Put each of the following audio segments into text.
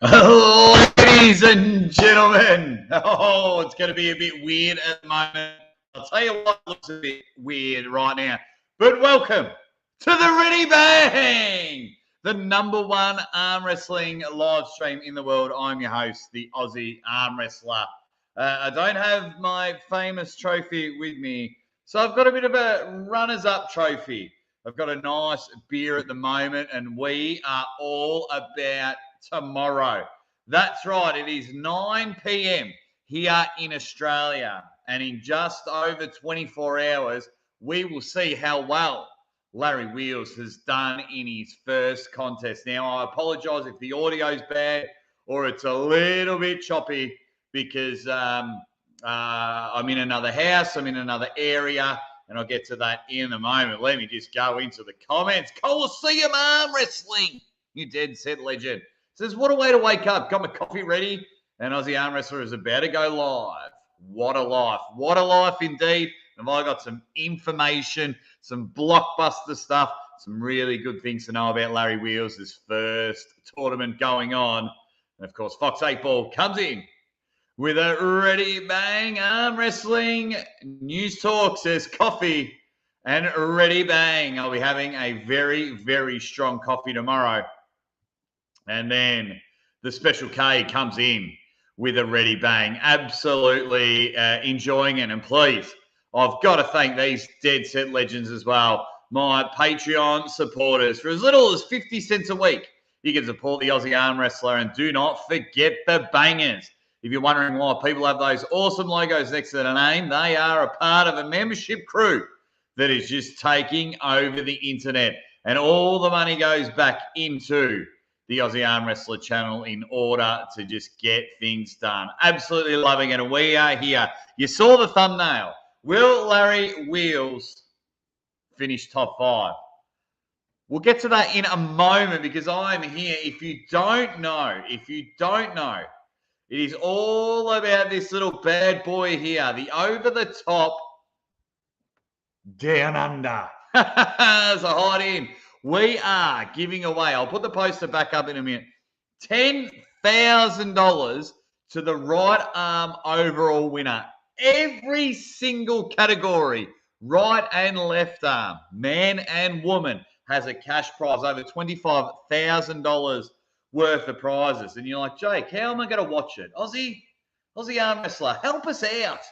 Ladies and gentlemen, it's going to be a bit weird at the moment. I'll tell you what looks a bit weird right now. But welcome to the Ready Bang, the #1 arm wrestling live stream in the world. I'm your host, the Aussie Arm Wrestler. I don't have my famous trophy with me, so I've got a bit of a runners-up trophy. I've got a nice beer at the moment, and we are all about tomorrow. That's right, it is 9 p.m. here in Australia, and in just over 24 hours, we will see how well Larry Wheels has done in his first contest. Now, I apologise if the audio's bad or it's a little bit choppy because I'm in another house, I'm in another area, and I'll get to that in a moment. Let me just go into the comments. Coliseum Arm Wrestling, you dead set legend. Says, what a way to wake up. Got my coffee ready, and Aussie Arm Wrestler is about to go live. What a life. What a life indeed. Have I got some information, some blockbuster stuff, some really good things to know about Larry Wheels, this first tournament going on. And of course, Fox 8 Ball comes in with a Ready Bang Arm Wrestling News Talk, says coffee and Ready Bang. I'll be having a very, very strong coffee tomorrow. And then the Special K comes in with a Ready Bang. Absolutely enjoying it. And please, I've got to thank these dead set legends as well. My Patreon supporters. For as little as 50 cents a week, you can support the Aussie Arm Wrestler. And do not forget the bangers. If you're wondering why people have those awesome logos next to their name, they are a part of a membership crew that is just taking over the internet. And all the money goes back into the Aussie Arm Wrestler channel in order to just get things done. Absolutely loving it. And we are here. You saw the thumbnail. Will Larry Wheels finish top 5? We'll get to that in a moment because I'm here. If you don't know, it is all about this little bad boy here, the over-the-top Down Under. As a hide in. We are giving away, I'll put the poster back up in a minute, $10,000 to the right arm overall winner. Every single category, right and left arm, man and woman, has a cash prize, over $25,000 worth of prizes. And you're like, Jake, how am I going to watch it? Aussie Arm Wrestler, help us out.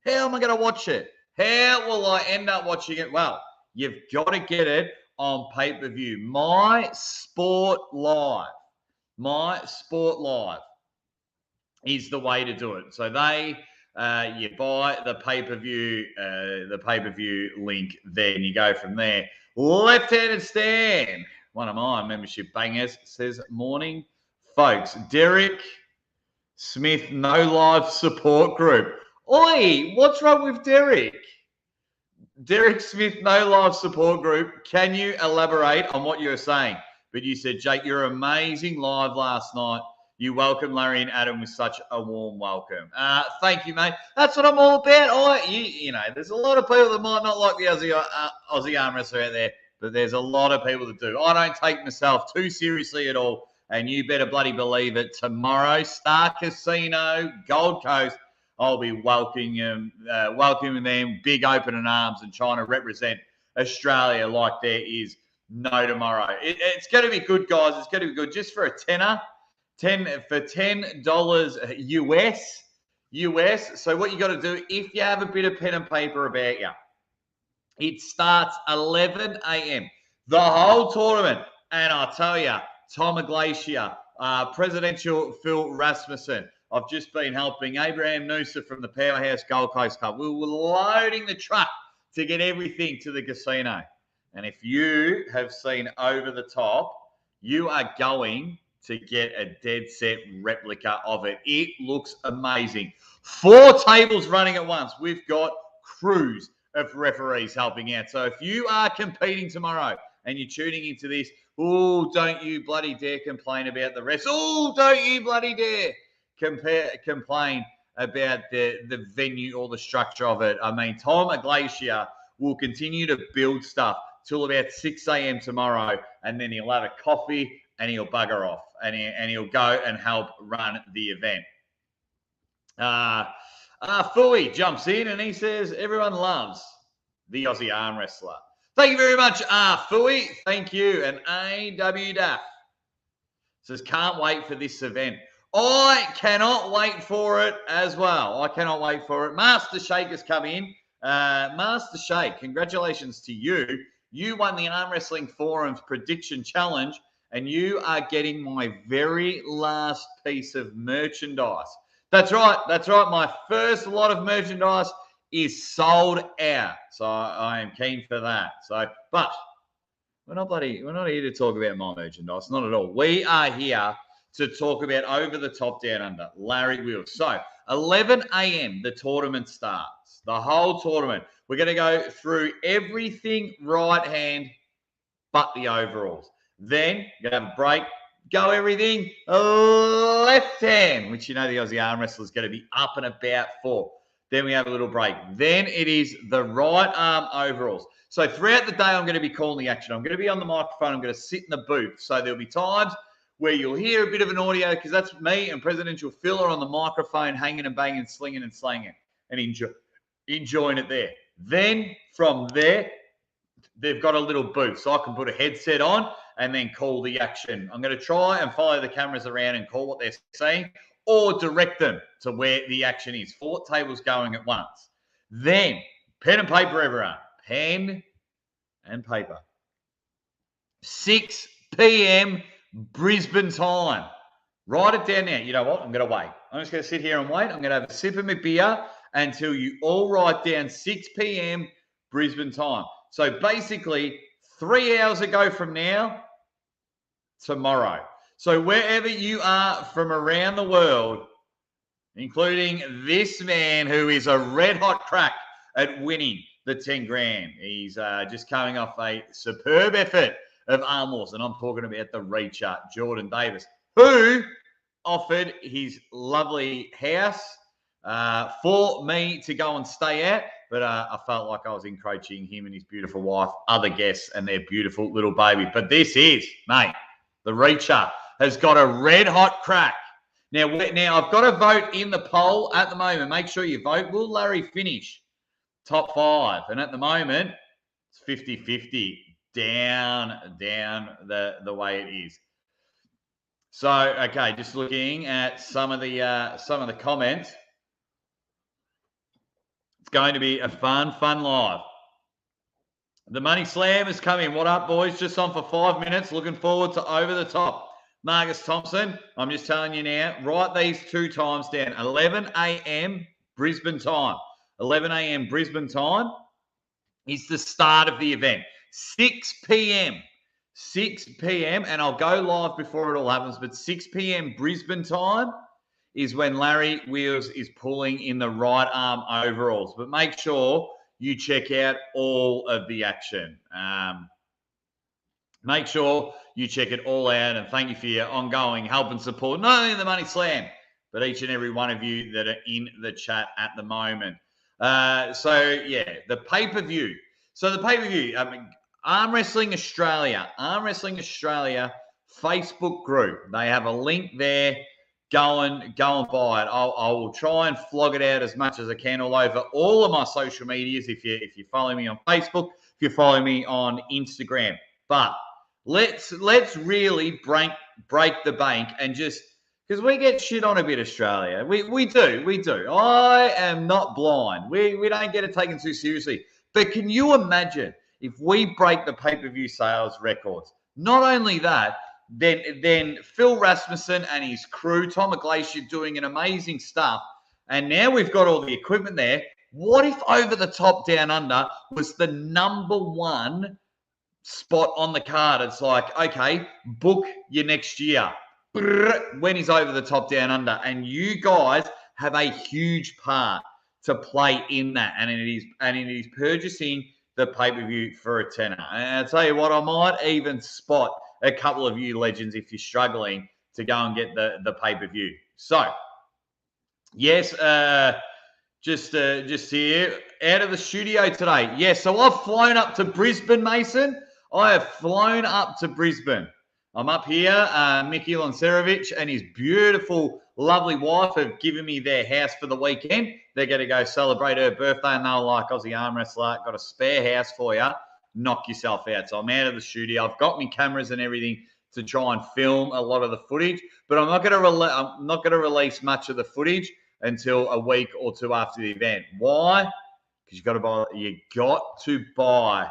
How am I going to watch it? How will I end up watching it? Well, you've got to get it on pay-per-view. My Sport Live is the way to do it. So you buy the pay-per-view link, then you go from there. Left-handed stand. One of my membership bangers says, morning, folks. Derek Smith, no live support group. Oi, what's wrong with Derek? Derek Smith, no live support group. Can you elaborate on what you're saying? But you said, Jake, you're amazing live last night. You welcomed Larry and Adam with such a warm welcome. Thank you, mate. That's what I'm all about. You know, there's a lot of people that might not like the Aussie Arm Wrestler out there, but there's a lot of people that do. I don't take myself too seriously at all, and you better bloody believe it. Tomorrow, Star Casino, Gold Coast, I'll be welcoming them, big open arms, and trying to represent Australia like there is no tomorrow. It's going to be good, guys. It's going to be good. Just for a tenner, $10 US. So what you got to do, if you have a bit of pen and paper about you, it starts 11 a.m. The whole tournament. And I'll tell you, Tom Glacier, Presidential Phil Rasmussen, I've just been helping Abraham Noosa from the Powerhouse Gold Coast Club. We were loading the truck to get everything to the casino. And if you have seen Over the Top, you are going to get a dead set replica of it. It looks amazing. 4 tables running at once. We've got crews of referees helping out. So if you are competing tomorrow and you're tuning into this, don't you bloody dare complain about the refs. Don't you bloody dare complain about the venue or the structure of it. I mean, Tom Glacier will continue to build stuff till about 6 a.m. tomorrow, and then he'll have a coffee and he'll bugger off, and he'll go and help run the event. Fui jumps in and he says, everyone loves the Aussie arm wrestler. Thank you very much, Fui. Thank you. And AW Daff says, can't wait for this event. I cannot wait for it as well. I cannot wait for it. Master Shake has come in. Master Shake, congratulations to you. You won the Arm Wrestling Forum's prediction challenge, and you are getting my very last piece of merchandise. That's right. That's right. My first lot of merchandise is sold out. So I am keen for that. But we're not here to talk about my merchandise. Not at all. We are here to talk about Over the Top Down Under, Larry Wheels. So 11 a.m. the tournament starts. The whole tournament. We're going to go through everything right hand but the overalls. Then you're going to have a break. Go everything left hand, which you know the Aussie arm wrestler is going to be up and about for. Then we have a little break. Then it is the right arm overalls. So throughout the day, I'm going to be calling the action. I'm going to be on the microphone. I'm going to sit in the booth. So there'll be times where you'll hear a bit of an audio because that's me and Presidential Phil are on the microphone hanging and banging, slinging and slanging and enjoying it there. Then from there, they've got a little booth. So I can put a headset on and then call the action. I'm going to try and follow the cameras around and call what they're saying or direct them to where the action is. 4 tables going at once. Then pen and paper, everyone. Pen and paper. 6 p.m. Brisbane time. Write it down now. You know what? I'm going to wait. I'm just going to sit here and wait. I'm going to have a sip of my beer until you all write down 6 p.m. Brisbane time. So basically, 3 hours ago from now, tomorrow. So wherever you are from around the world, including this man who is a red-hot crack at winning the 10 grand. He's just coming off a superb effort of arm wars, and I'm talking about the reacher, Jordan Davis, who offered his lovely house for me to go and stay at, but I felt like I was encroaching him and his beautiful wife, other guests, and their beautiful little baby. But this is, mate, the reacher has got a red-hot crack. Now, I've got a vote in the poll at the moment. Make sure you vote. Will Larry finish top 5? And at the moment, it's 50-50 down the way it is. So, okay, just looking at some of the comments. It's going to be a fun live. The Money Slam is coming. What up, boys? Just on for 5 minutes. Looking forward to Over the Top. Marcus Thompson, I'm just telling you now, write these 2 times down. 11 a.m. Brisbane time. 11 a.m. Brisbane time is the start of the event. 6 p.m. 6 p.m. and I'll go live before it all happens, but 6 p.m. Brisbane time is when Larry Wheels is pulling in the right arm overalls. But make sure you check out all of the action. Make sure you check it all out, and thank you for your ongoing help and support, not only in the Money Slam, but each and every one of you that are in the chat at the moment. So, yeah, the pay-per-view. So the pay-per-view, Arm Wrestling Australia Facebook group. They have a link there. Go and buy it. I will try and flog it out as much as I can all over all of my social medias. If you follow me on Facebook, if you follow me on Instagram, but let's really break the bank and just because we get shit on a bit, Australia. We do. I am not blind. We don't get it taken too seriously. But can you imagine if we break the pay-per-view sales records? Not only that, then Phil Rasmussen and his crew, Tom McGlacier, doing an amazing stuff. And now we've got all the equipment there. What if Over the Top Down Under was the #1 spot on the card? It's like, okay, book your next year. When he's Over the Top Down Under. And you guys have a huge part to play in that. And it is purchasing the pay-per-view for a tenner. And I'll tell you what, I might even spot a couple of you legends if you're struggling to go and get the pay-per-view. So, yes, just here, out of the studio today. Yes, so I've flown up to Brisbane, Mason. I have flown up to Brisbane. I'm up here. Mickey Loncerovic and his beautiful, lovely wife have given me their house for the weekend. They're going to go celebrate her birthday, and they're like, Aussie arm wrestler, got a spare house for you. Knock yourself out. So I'm out of the studio. I've got my cameras and everything to try and film a lot of the footage, but I'm not going to release much of the footage until a week or two after the event. Why? Because you got to buy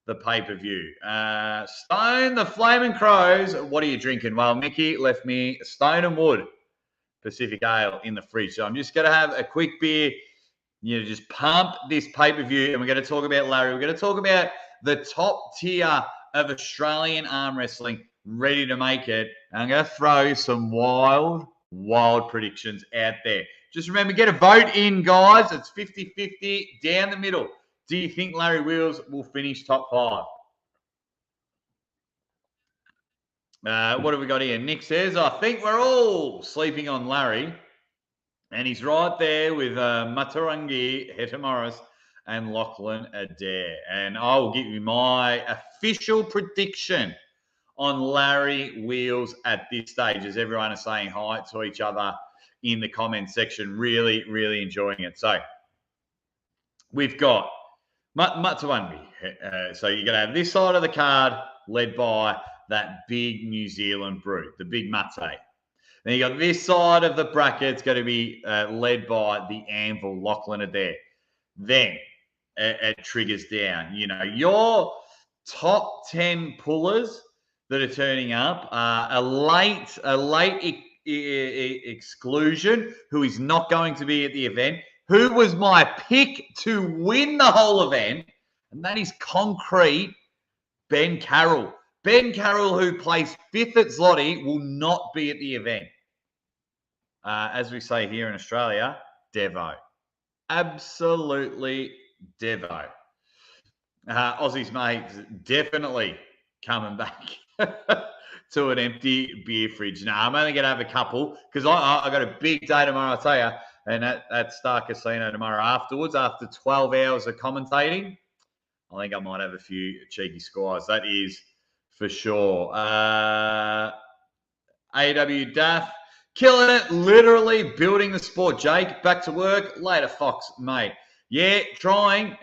the pay-per-view. Stone, the Flaming Crows. What are you drinking? Well, Mickey left me Stone and Wood Pacific Ale in the fridge. So I'm just going to have a quick beer, just pump this pay-per-view, and we're going to talk about Larry. We're going to talk about the top tier of Australian arm wrestling ready to make it. And I'm going to throw some wild predictions out there. Just remember, get a vote in, guys. It's 50-50 down the middle. Do you think Larry Wheels will finish top 5? What have we got here? Nick says, I think we're all sleeping on Larry. And he's right there with Matarangi, Heta Morris, and Lachlan Adair. And I will give you my official prediction on Larry Wheels at this stage, as everyone is saying hi to each other in the comment section. Really, really enjoying it. So we've got Matawangi. So you're going to have this side of the card led by that big New Zealand brute, the big Mate. Then you got this side of the bracket. It's going to be led by the Anvil, Lachlan Adair. Then it triggers down. Your top 10 pullers that are turning up, a late exclusion who is not going to be at the event, who was my pick to win the whole event, and that is concrete Ben Carroll. Ben Carroll, who placed 5th at Zloty, will not be at the event. As we say here in Australia, Devo. Absolutely Devo. Aussie's mates definitely coming back to an empty beer fridge. No, I'm only going to have a couple because I got a big day tomorrow, I tell you, and at Star Casino tomorrow afterwards, after 12 hours of commentating. I think I might have a few cheeky scores. That is for sure. AW Daff, killing it, literally building the sport. Jake, back to work. Later, Fox, mate. Yeah, trying.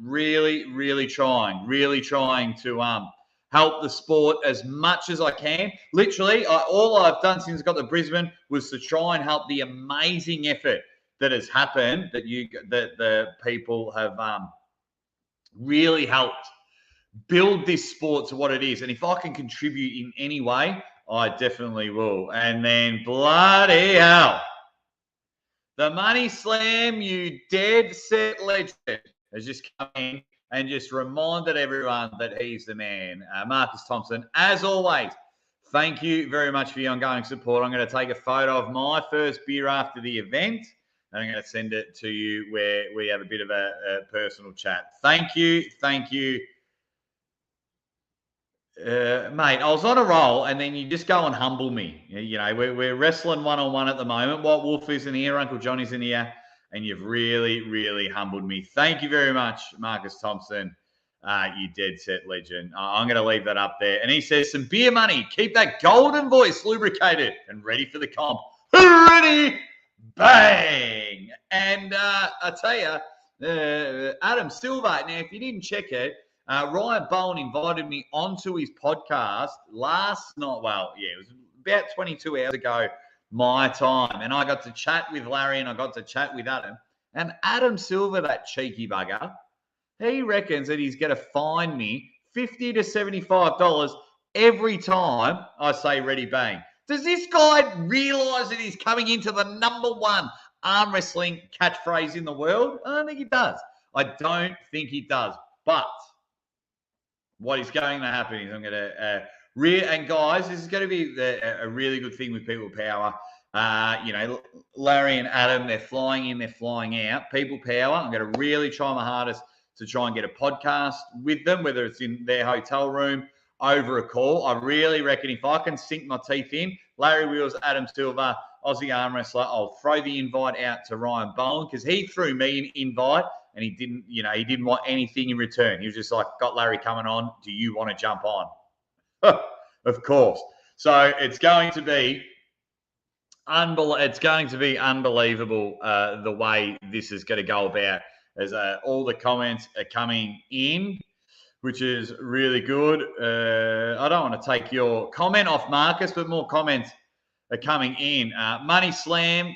Really trying to help the sport as much as I can. Literally, all I've done since I got to Brisbane was to try and help the amazing effort that has happened, that the people have really helped build this sport to what it is. And if I can contribute in any way, I definitely will. And then bloody hell, the Money Slam, you dead set legend, has just come in and just reminded everyone that he's the man. Marcus Thompson, as always, thank you very much for your ongoing support. I'm going to take a photo of my first beer after the event, and I'm going to send it to you where we have a bit of a personal chat. Thank you. Mate, I was on a roll, and then you just go and humble me. We're wrestling one-on-one at the moment. White Wolf isn't here, Uncle Johnny's in here, and you've really humbled me. Thank you very much, Marcus Thompson. You dead set legend. I'm going to leave that up there. And he says, some beer money. Keep that golden voice lubricated and ready for the comp. Ready? Bang! And I tell you, Adam Silver, now, if you didn't check it, Ryan Bowen invited me onto his podcast last night. Well, yeah, it was about 22 hours ago, my time. And I got to chat with Larry and I got to chat with Adam. And Adam Silver, that cheeky bugger, he reckons that he's going to fine me $50 to $75 every time I say ready bang. Does this guy realize that he's coming into the #1 arm wrestling catchphrase in the world? I don't think he does. But what is going to happen is I'm going to and guys, this is going to be a really good thing with People Power. Larry and Adam, they're flying in, they're flying out. People Power, I'm going to really try my hardest to try and get a podcast with them, whether it's in their hotel room, over a call. I really reckon if I can sink my teeth in, Larry Wheels, Adam Silver, Aussie Arm Wrestler, I'll throw the invite out to Ryan Bowen because he threw me an invite and he didn't want anything in return. He was just like, got Larry coming on. Do you want to jump on? of course. So it's going to be unbelievable the way this is going to go about, as all the comments are coming in, which is really good. I don't want to take your comment off, Marcus, but more comments are coming in. Money Slam,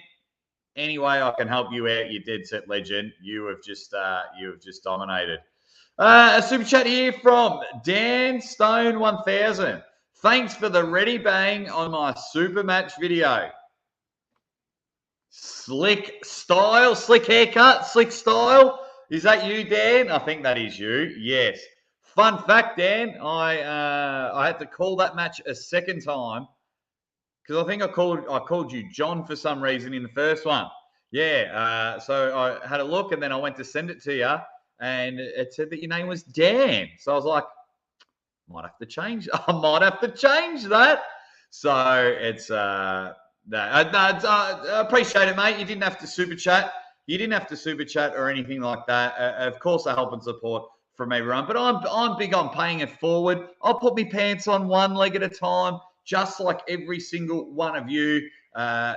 any way I can help you out, you dead set legend. You have just dominated. A super chat here from Dan Stone 1000. Thanks for the ready bang on my super match video. Slick style, slick haircut, slick style. Is that you, Dan? I think that is you. Yes. Fun fact, Dan, I had to call that match a second time because I think I called you John for some reason in the first one. Yeah. So I had a look and then I went to send it to you and it said that your name was Dan. So I was like, I might have to change that. So it's I appreciate it, mate. You didn't have to super chat. Or anything like that. Of course, I help and support from everyone, but I'm big on paying it forward. I'll put my pants on one leg at a time, just like every single one of you.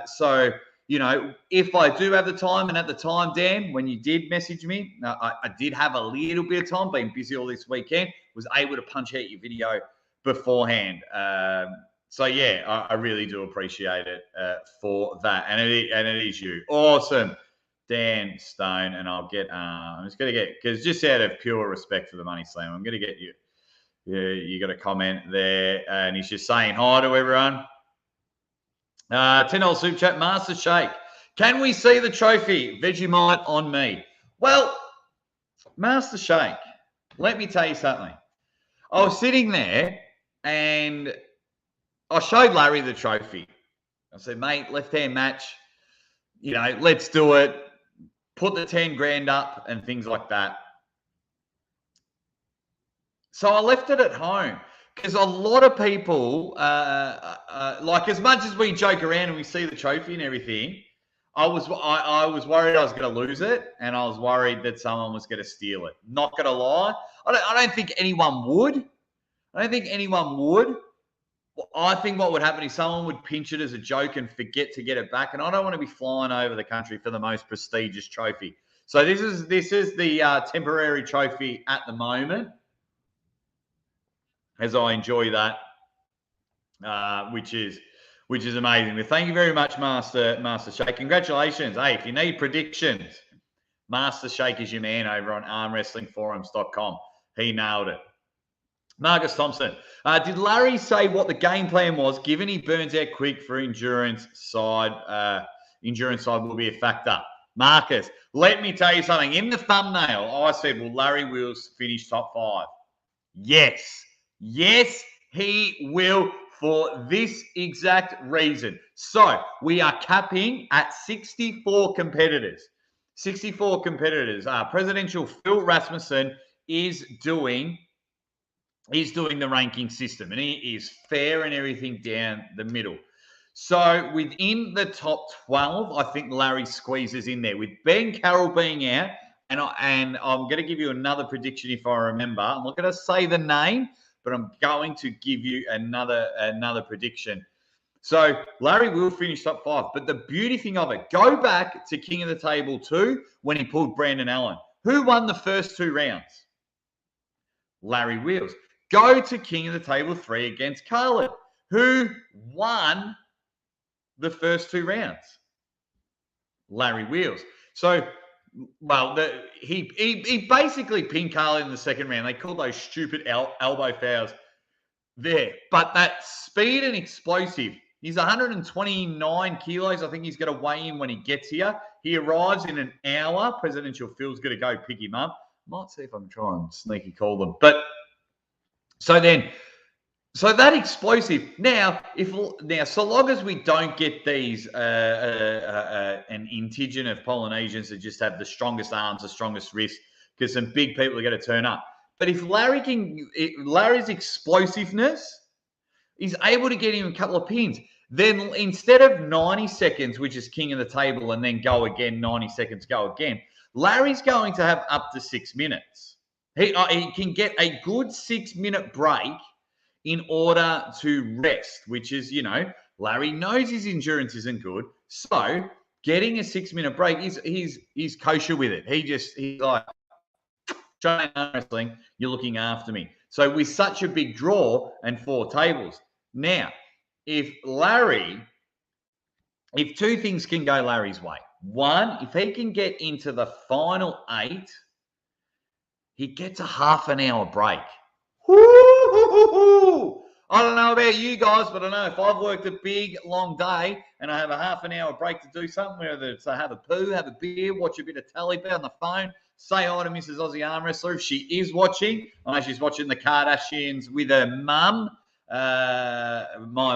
So, you know, if I do have the time, and at the time, Dan, when you did message me, I did have a little bit of time, being busy all this weekend, was able to punch out your video beforehand. So yeah, I really do appreciate it for that, and it is you, awesome, Dan Stone. And I'll get I'm just gonna get, because just out of pure respect for the Money Slam, I'm gonna get you. Yeah, you got a comment there, and he's just saying hi to everyone. $10 super chat, Master Shake. Can we see the trophy? Vegemite on me. Well, Master Shake, let me tell you something. I was sitting there and I showed Larry the trophy. I said, mate, left-hand match, you know, let's do it. Put the 10 grand up and things like that. So I left it at home because a lot of people, like, as much as we joke around and we see the trophy and everything, I was worried I was going to lose it, and I was worried that someone was going to steal it. Not going to lie, I don't think anyone would. I think what would happen is someone would pinch it as a joke and forget to get it back, and I don't want to be flying over the country for the most prestigious trophy. So this is the temporary trophy at the moment, as I enjoy that, which is amazing. But thank you very much, Master Shake. Congratulations. Hey, if you need predictions, Master Shake is your man over on armwrestlingforums.com. He nailed it. Marcus Thompson, did Larry say what the game plan was, given he burns out quick for endurance side? Endurance side will be a factor. Marcus, let me tell you something. In the thumbnail, I said, will Larry Wheels finish top 5? Yes. Yes, he will, for this exact reason. So we are capping at 64 competitors. 64 competitors. Presidential Phil Rasmussen is doing the ranking system, and he is fair and everything down the middle. So within the top 12, I think Larry squeezes in there. With Ben Carroll being out, and I'm going to give you another prediction if I remember. I'm not going to say the name, but I'm going to give you another prediction. So Larry will finish top 5. But the beauty thing of it, go back to King of the Table 2 when he pulled Brandon Allen. Who won the first 2 rounds? Larry Wheels. Go to King of the Table 3 against Carlin. Who won the first 2 rounds? Larry Wheels. So, well, he basically pinned Carlin in the second round. They called those stupid elbow fouls there. But that speed and explosive, he's 129 kilos. I think he's going to weigh in when he gets here. He arrives in an hour. Presidential Phil's going to go pick him up. Might see if I can try and sneaky call them. But so that explosive. Now, so long as we don't get these an intigent of Polynesians that just have the strongest arms, the strongest wrists, because some big people are going to turn up. But if Larry's explosiveness is able to get him a couple of pins, then instead of 90 seconds, which is King of the Table, and then go again, 90 seconds, go again, Larry's going to have up to 6 minutes. He can get a good 6-minute break in order to rest, which is, Larry knows his endurance isn't good. So getting a 6-minute break, he's kosher with it. He's like, train arm wrestling, you're looking after me. So with such a big draw and 4 tables. Now, if two things can go Larry's way. One, if he can get into the final 8, he gets a half an hour break. Woo-hoo-hoo-hoo. I don't know about you guys, but I know if I've worked a big, long day and I have a half an hour break to do something, whether it's have a poo, have a beer, watch a bit of telly on the phone, say hi to Mrs. Aussie Arm Wrestler if she is watching. I know she's watching the Kardashians with her mum, my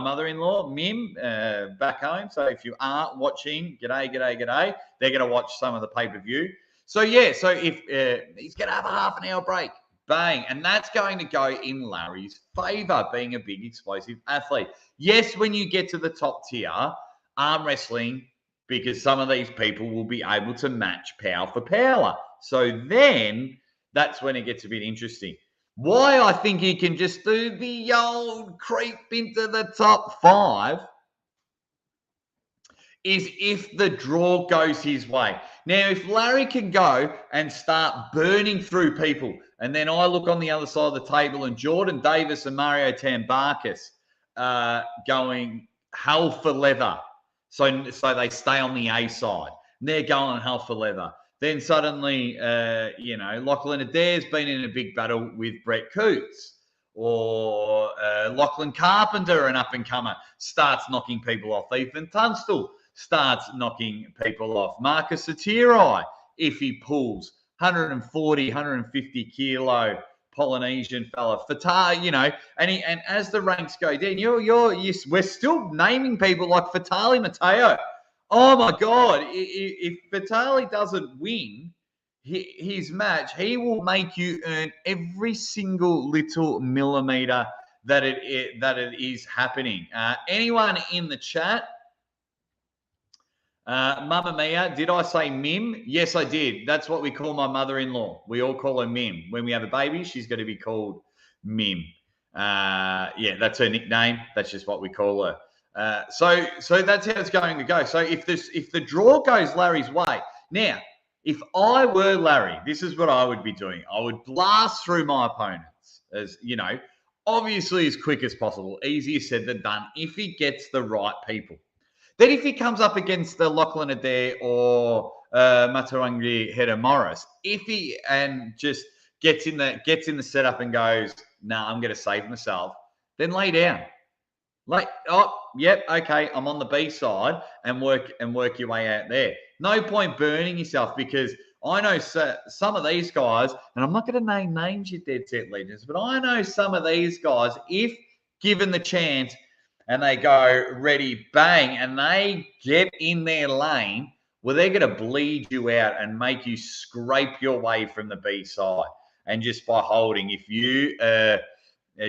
mother-in-law, Mim, back home. So if you are watching, g'day. They're going to watch some of the pay-per-view. So, yeah, so if he's going to have a half an hour break, bang, and that's going to go in Larry's favour, being a big, explosive athlete. Yes, when you get to the top tier, arm wrestling, because some of these people will be able to match power for power. So then that's when it gets a bit interesting. Why I think he can just do the old creep into the top 5 is if the draw goes his way. Now, if Larry can go and start burning through people, and then I look on the other side of the table and Jordan Davis and Mario Tambarkas going hell for leather. So they stay on the A side. They're going hell for leather. Then suddenly, Lachlan Adair's been in a big battle with Brett Coots. Or Lachlan Carpenter, an up-and-comer, starts knocking people off. Ethan Tunstall starts knocking people off. Marcus Satirai, if he pulls, 140, 150 kilo Polynesian fella. Fatah, and as the ranks go down, we're still naming people like Fatali Mateo. Oh my God! If Fatali doesn't win his match, he will make you earn every single little millimeter that it is happening. Anyone in the chat? Mamma Mia, did I say Mim? Yes, I did. That's what we call my mother-in-law. We all call her Mim. When we have a baby, she's going to be called Mim. Yeah, that's her nickname. That's just what we call her. So that's how it's going to go. So if the draw goes Larry's way, now, if I were Larry, this is what I would be doing. I would blast through my opponents, as obviously as quick as possible. Easier said than done if he gets the right people. Then if he comes up against the Lachlan Adair or Matarangi Heda Morris, and just gets in the setup and goes, I'm going to save myself, then lay down. Okay, I'm on the B side and work your way out there. No point burning yourself, because I know some of these guys, and I'm not going to name names, you dead set legends, but I know some of these guys, if given the chance and they go ready, bang, and they get in their lane, well, they're going to bleed you out and make you scrape your way from the B side. And just by holding, if you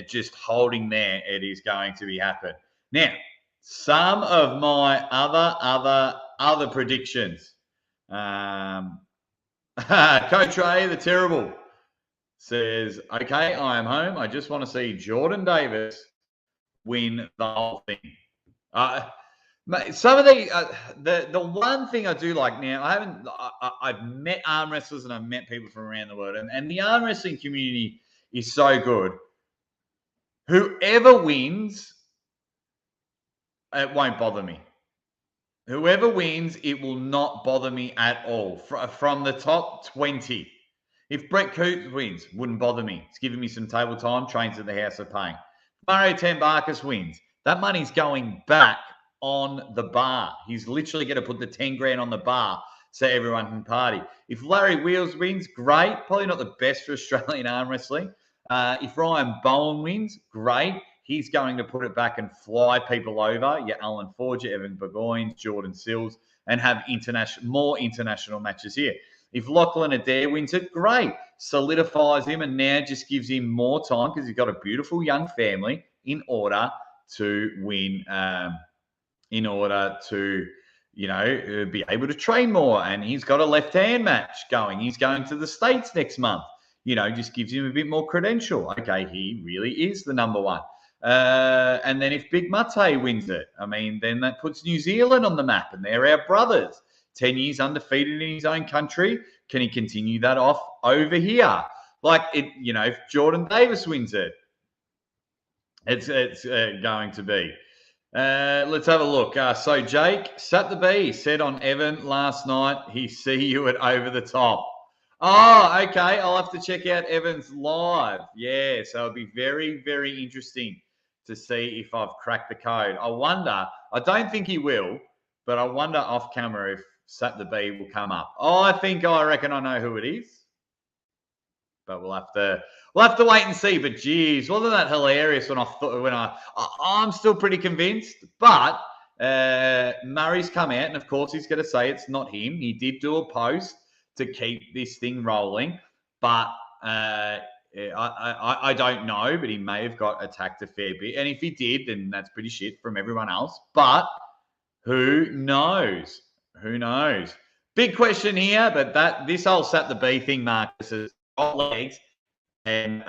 just holding there, it is going to be happen. Now, some of my other predictions. Coach Ray, the terrible, says, okay, I am home. I just want to see Jordan Davis win the whole thing. Some of the one thing I do like now, I've met arm wrestlers and I've met people from around the world, and the arm wrestling community is so good. Whoever wins, it won't bother me. Whoever wins, it will not bother me at all. From the top 20. If Brett Coots wins, wouldn't bother me. It's giving me some table time, trains at the House of Pain. Mario Tambarkas wins, that money's going back on the bar. He's literally going to put the 10 grand on the bar so everyone can party. If Larry Wheels wins, great. Probably not the best for Australian arm wrestling. If Ryan Bowen wins, great. He's going to put it back and fly people over. Your Alan Ford, your Evan Burgoyne, Jordan Sills, and have more international matches here. If Lachlan Adair wins it, great. Solidifies him and now just gives him more time, because he's got a beautiful young family, in order to win, in order to, be able to train more. And he's got a left-hand match going. He's going to the States next month. Just gives him a bit more credential. Okay, he really is the number one. And then if Big Mate wins it, I mean, then that puts New Zealand on the map, and they're our brothers. 10 years undefeated in his own country. Can he continue that off over here? Like, if Jordan Davis wins it, it's going to be. Let's have a look. So Jake Sat the B said on Evan last night, he see you at Over the Top. Oh, okay. I'll have to check out Evan's live. Yeah, so it'll be very, very interesting to see if I've cracked the code. I don't think he will, but I wonder off camera if Sat the B will come up. I reckon I know who it is. But we'll have to wait and see. But geez, wasn't that hilarious I'm still pretty convinced, but Murray's come out, and of course he's going to say it's not him. He did do a post to keep this thing rolling, but I don't know, but he may have got attacked a fair bit. And if he did, then that's pretty shit from everyone else. But who knows? Who knows? Big question here, but this whole Sat the B thing, Marcus, is legs, and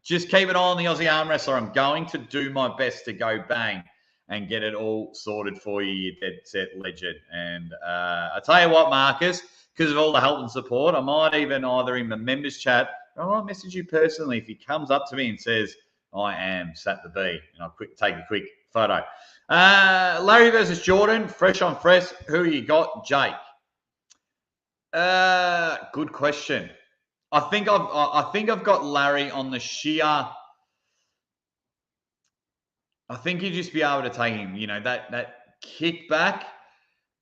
just keep an eye on the Aussie arm wrestler. I'm going to do my best to go bang and get it all sorted for you, you dead set legend. And I tell you what, Marcus, because of all the help and support, I might even either in the members chat, or I might message you personally if he comes up to me and says, I am Sat the B, and I'll take a quick photo. Larry versus Jordan, fresh on fresh. Who you got? Jake. Good question. I think I've got Larry on the sheer. I think you just be able to take him. That kickback.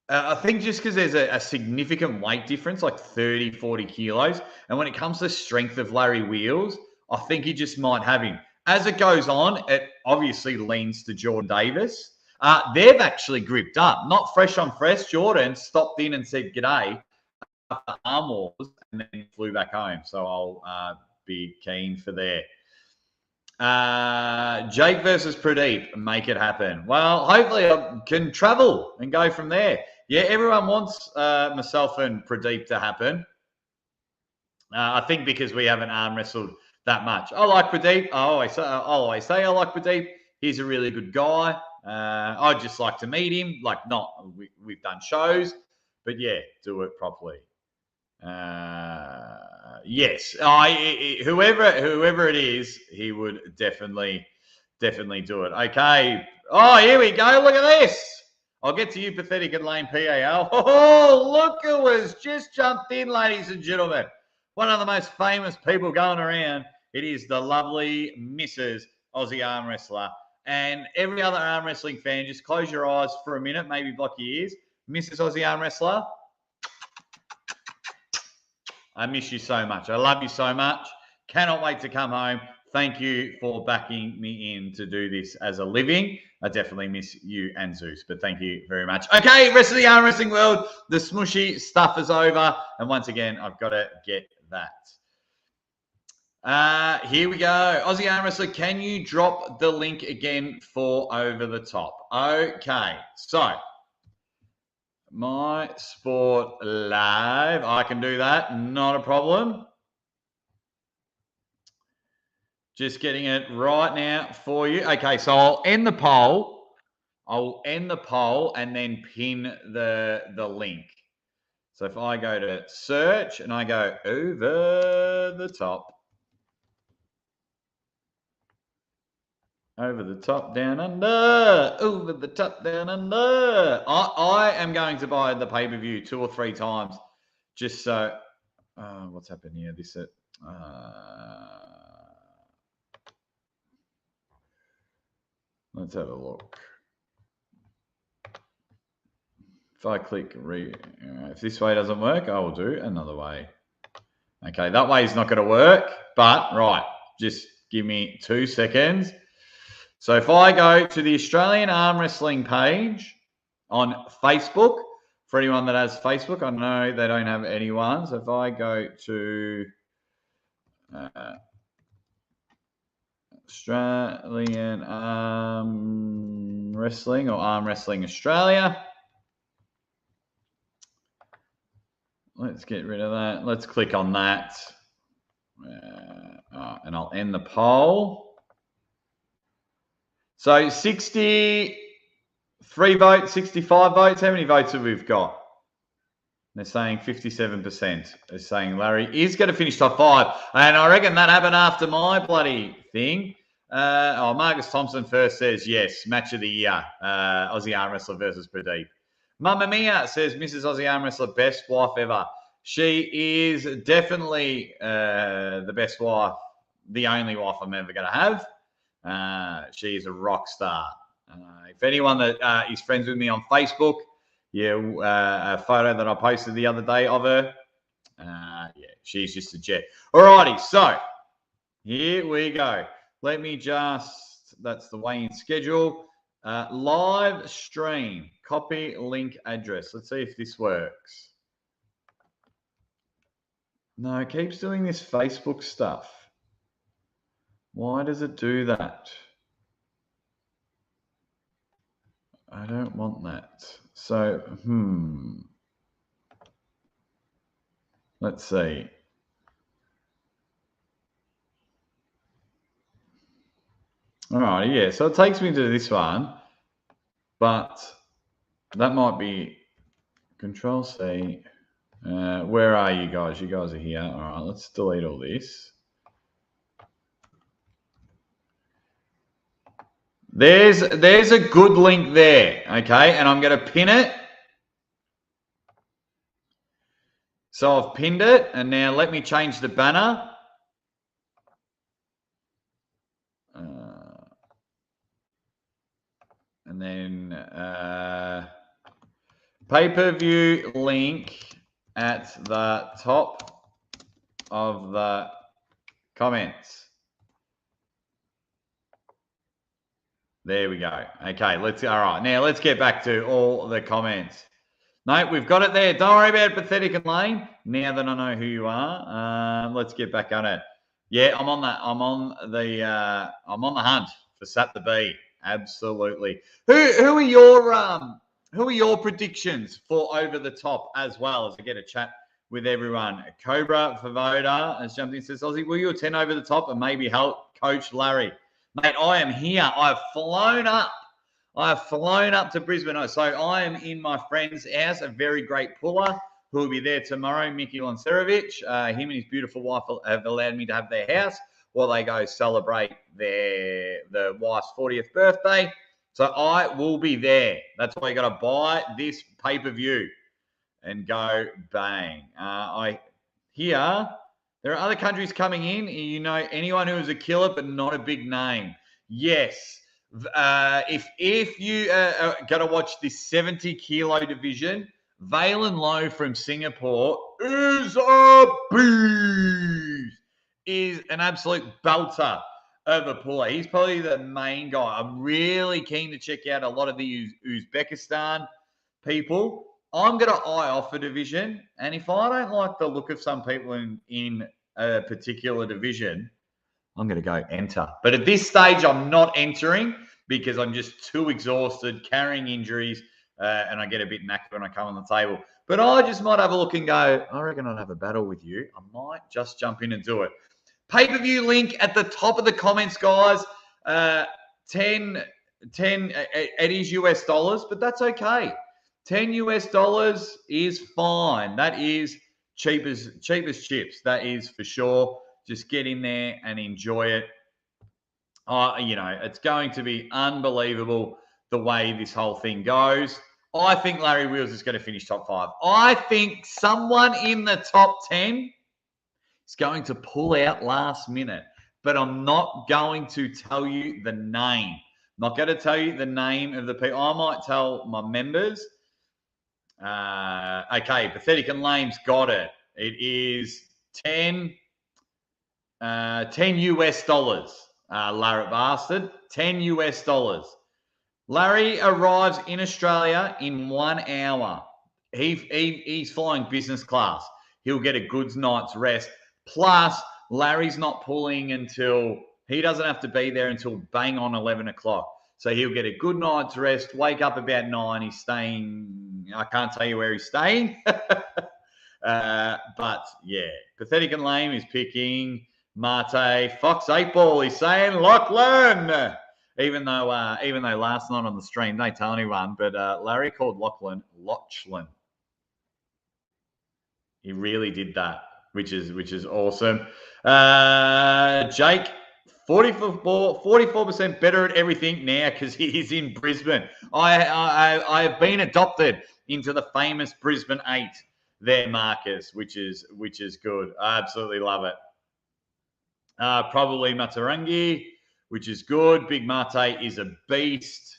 I think just because there's a significant weight difference, like 30, 40 kilos, and when it comes to strength of Larry Wheels, I think he just might have him. As it goes on, it obviously leans to Jordan Davis. They've actually gripped up, not fresh on fresh. Jordan stopped in and said g'day after arm wars and then flew back home. So I'll be keen for there. Jake versus Pradeep, make it happen. Well, hopefully I can travel and go from there. Yeah, everyone wants myself and Pradeep to happen. I think because we haven't arm wrestled that much. I like Pradeep. I'll always say I like Pradeep. He's a really good guy. I'd just like to meet him. We've done shows, but yeah, do it properly. Yes, whoever it is, he would definitely do it. Okay. Oh, here we go. Look at this. I'll get to you, pathetic and lame PAL. Oh, look who has just jumped in, ladies and gentlemen. One of the most famous people going around. It is the lovely Mrs. Aussie Arm Wrestler. And every other arm wrestling fan, just close your eyes for a minute, maybe block your ears. Mrs. Aussie Arm Wrestler, I miss you so much. I love you so much. Cannot wait to come home. Thank you for backing me in to do this as a living. I definitely miss you and Zeus, but thank you very much. Okay, rest of the arm wrestling world, the smushy stuff is over. And once again, I've got to get that. Here we go. Aussie Arm Wrestler, can you drop the link again for Over the Top? Okay, so My Sport Live. I can do that. Not a problem. Just getting it right now for you. Okay, so I'll end the poll. I'll end the poll and then pin the link. So if I go to search and I go Over the Top. Over the Top, down under. Over the Top, down under. I am going to buy the pay-per-view 2 or 3 times just so... what's happened here? Let's have a look. If I click if this way doesn't work, I will do another way. Okay, that way is not going to work, but right, just give me 2 seconds. So if I go to the Australian Arm Wrestling page on Facebook, for anyone that has Facebook, I know they don't have anyone. So if I go to Australian Arm Wrestling or Arm Wrestling Australia, let's get rid of that. Let's click on that. And I'll end the poll. So 63 votes, 65 votes. How many votes have we got? They're saying 57%. They're saying Larry is going to finish top 5. And I reckon that happened after my bloody thing. Marcus Thompson first says, yes, match of the year. Aussie arm wrestler versus Pradeep. Mamma Mia says, Mrs. Aussie arm wrestler, best wife ever. She is definitely the best wife, the only wife I'm ever going to have. She is a rock star. If anyone that is friends with me on Facebook, a photo that I posted the other day of her. She's just a jet. Alrighty, so here we go. Let me that's the weigh-in schedule. Live stream, copy link address. Let's see if this works. No, it keeps doing this Facebook stuff. Why does it do that? I don't want that. So, let's see. All right, yeah. So it takes me to this one, but that might be Control C. Where are you guys? You guys are here. All right, let's delete all this. There's a good link there, okay? And I'm going to pin it. So I've pinned it, and now let me change the banner. And then pay-per-view link at the top of the comments. There we go. Okay, all right. Now let's get back to all the comments. No, we've got it there. Don't worry about Pathetic and Lane. Now that I know who you are, let's get back on it. Yeah, I'm on that. I'm on the hunt for Sat the B. Absolutely. Who are your predictions for Over the Top as well, as I get a chat with everyone? Cobra Favoda has jumped in, says, Aussie, will you attend Over the Top and maybe help Coach Larry? Mate, I am here. I've flown up to Brisbane. So I am in my friend's house, a very great puller who will be there tomorrow, Mickey Lancerovic. Him and his beautiful wife have allowed me to have their house while they go celebrate the wife's 40th birthday. So I will be there. That's why you got to buy this pay-per-view and go bang. I hear there are other countries coming in. You know, anyone who is a killer but not a big name. Yes. If you are going to watch this 70-kilo division, Valen Lowe from Singapore is a beast. Is an absolute belter of a puller. He's probably the main guy. I'm really keen to check out a lot of the Uzbekistan people. I'm going to eye off a division, and if I don't like the look of some people in a particular division, I'm going to go enter. But at this stage, I'm not entering because I'm just too exhausted, carrying injuries, and I get a bit knackered when I come on the table. But I just might have a look and go, I reckon I'd have a battle with you. I might just jump in and do it. Pay-per-view link at the top of the comments, guys. 10 it is US dollars, but that's okay. $10 US is fine. That is cheap as chips. That is for sure. Just get in there and enjoy it. It's going to be unbelievable the way this whole thing goes. I think Larry Wheels is going to finish top 5. I think someone in the top 10 is going to pull out last minute, but I'm not going to tell you the name. I'm not going to tell you the name of the people. I might tell my members. Okay, Pathetic and Lame's got it. It is 10 US dollars. Larry Bastard, 10 US dollars. Larry arrives in Australia in 1 hour. He's flying business class. He'll get a good night's rest. Plus, Larry's not pulling until he doesn't have to be there until bang on 11 o'clock. So he'll get a good night's rest, wake up about 9. He's staying, I can't tell you where he's staying. But yeah, Pathetic and Lame is picking Mate. Fox 8 Ball, he's saying Lachlan. Even though last night on the stream they tell anyone, but Larry called Lachlan Lochlan. He really did that, which is awesome. Jake, 44% better at everything now because he's in Brisbane. I have been adopted into the famous Brisbane 8 there, Marcus, which is good. I absolutely love it. Probably Matarangi, which is good. Big Mate is a beast.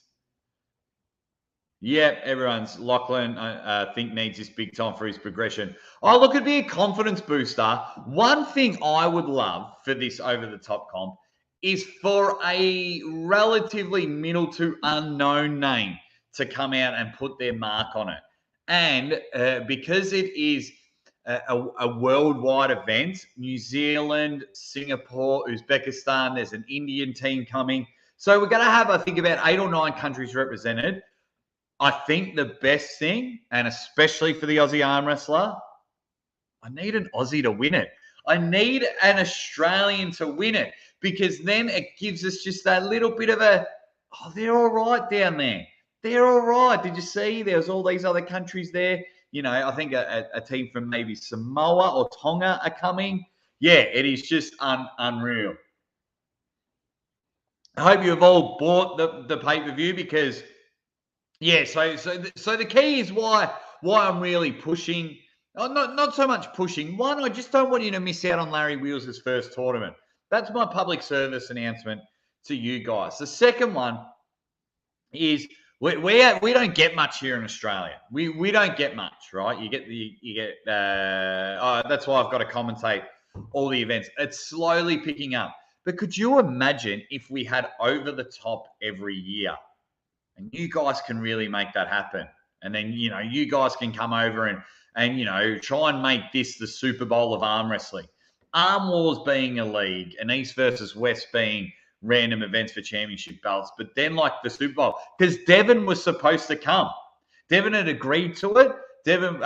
Yep, everyone's Lachlan, I think, needs this big time for his progression. Oh, look, it'd be a confidence booster. One thing I would love for this over-the-top comp is for a relatively middle to unknown name to come out and put their mark on it. And because it is a worldwide event, New Zealand, Singapore, Uzbekistan, there's an Indian team coming. So we're going to have, I think, about 8 or 9 countries represented. I think the best thing, and especially for the Aussie arm wrestler, I need an Aussie to win it. I need an Australian to win it because then it gives us just that little bit of a, oh, they're all right down there. They're all right. Did you see? There's all these other countries there. You know, I think a team from maybe Samoa or Tonga are coming. Yeah, it is just unreal. I hope you have all bought the pay-per-view because – yeah, so the key is why I'm really pushing. Not so much pushing. One, I just don't want you to miss out on Larry Wheels' first tournament. That's my public service announcement to you guys. The second one is we don't get much here in Australia. We don't get much, right? That's why I've got to commentate all the events. It's slowly picking up. But could you imagine if we had over the top every year? And you guys can really make that happen. And then, you know, you guys can come over and you know, try and make this the Super Bowl of arm wrestling. Arm Wars being a league and East versus West being random events for championship belts. But then like the Super Bowl, because Devon was supposed to come. Devon had agreed to it. Devon,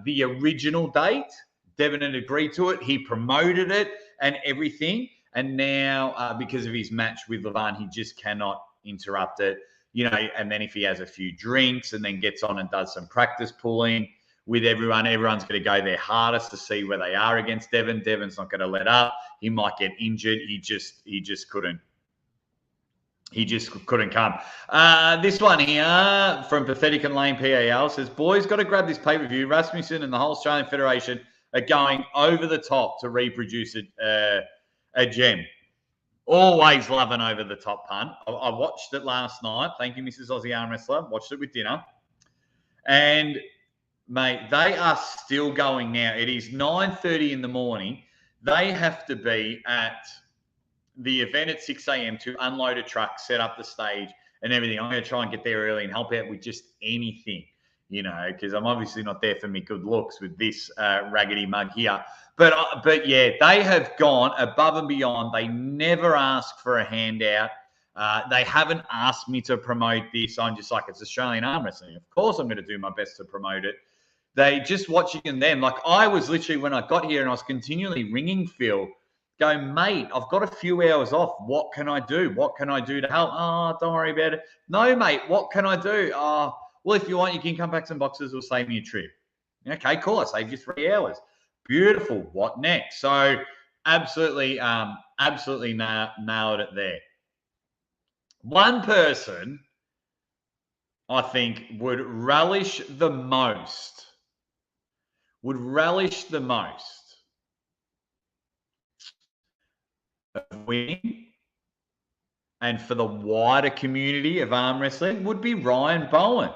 the original date, Devon had agreed to it. He promoted it and everything. And now because of his match with Levan, he just cannot interrupt it. You know, and then if he has a few drinks and then gets on and does some practice pulling with everyone, everyone's going to go their hardest to see where they are against Devon. Devon's not going to let up. He might get injured. He just couldn't. He just couldn't come. This one here from Pathetic and Lane PAL says, boys, got to grab this pay-per-view. Rasmussen and the whole Australian Federation are going over the top to reproduce a gem. Always love an over-the-top punt. I watched it last night. Thank you, Mrs. Aussie Arm Wrestler. Watched it with dinner. And, mate, they are still going now. It is 9:30 in the morning. They have to be at the event at 6 a.m. to unload a truck, set up the stage and everything. I'm going to try and get there early and help out with just anything, you know, because I'm obviously not there for me good looks with this raggedy mug here. But yeah, they have gone above and beyond. They never ask for a handout. They haven't asked me to promote this. I'm just like, it's Australian arm wrestling. Of course, I'm going to do my best to promote it. They just watching them. Like I was literally, when I got here and I was continually ringing Phil, going, mate, I've got a few hours off. What can I do? What can I do to help? Oh, don't worry about it. No, mate, what can I do? Oh, well, if you want, you can come back some boxes or save me a trip. Okay, cool. I saved you 3 hours. Beautiful. What next? So absolutely nailed it there. One person I think would relish the most of winning and for the wider community of arm wrestling would be Ryan Bowen.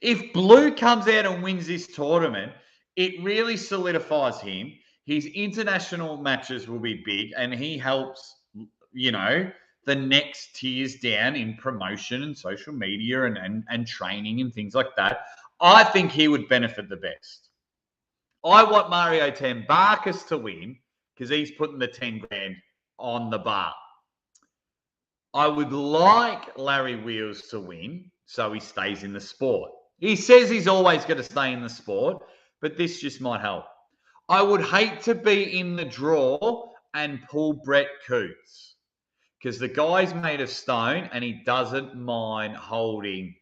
If Blue comes out and wins this tournament, it really solidifies him. His international matches will be big, and he helps, you know, the next tiers down in promotion and social media and training and things like that. I think he would benefit the best. I want Mario Tambarkas to win because he's putting the 10 grand on the bar. I would like Larry Wheels to win so he stays in the sport. He says he's always going to stay in the sport, but this just might help. I would hate to be in the draw and pull Brett Coots because the guy's made of stone and he doesn't mind holding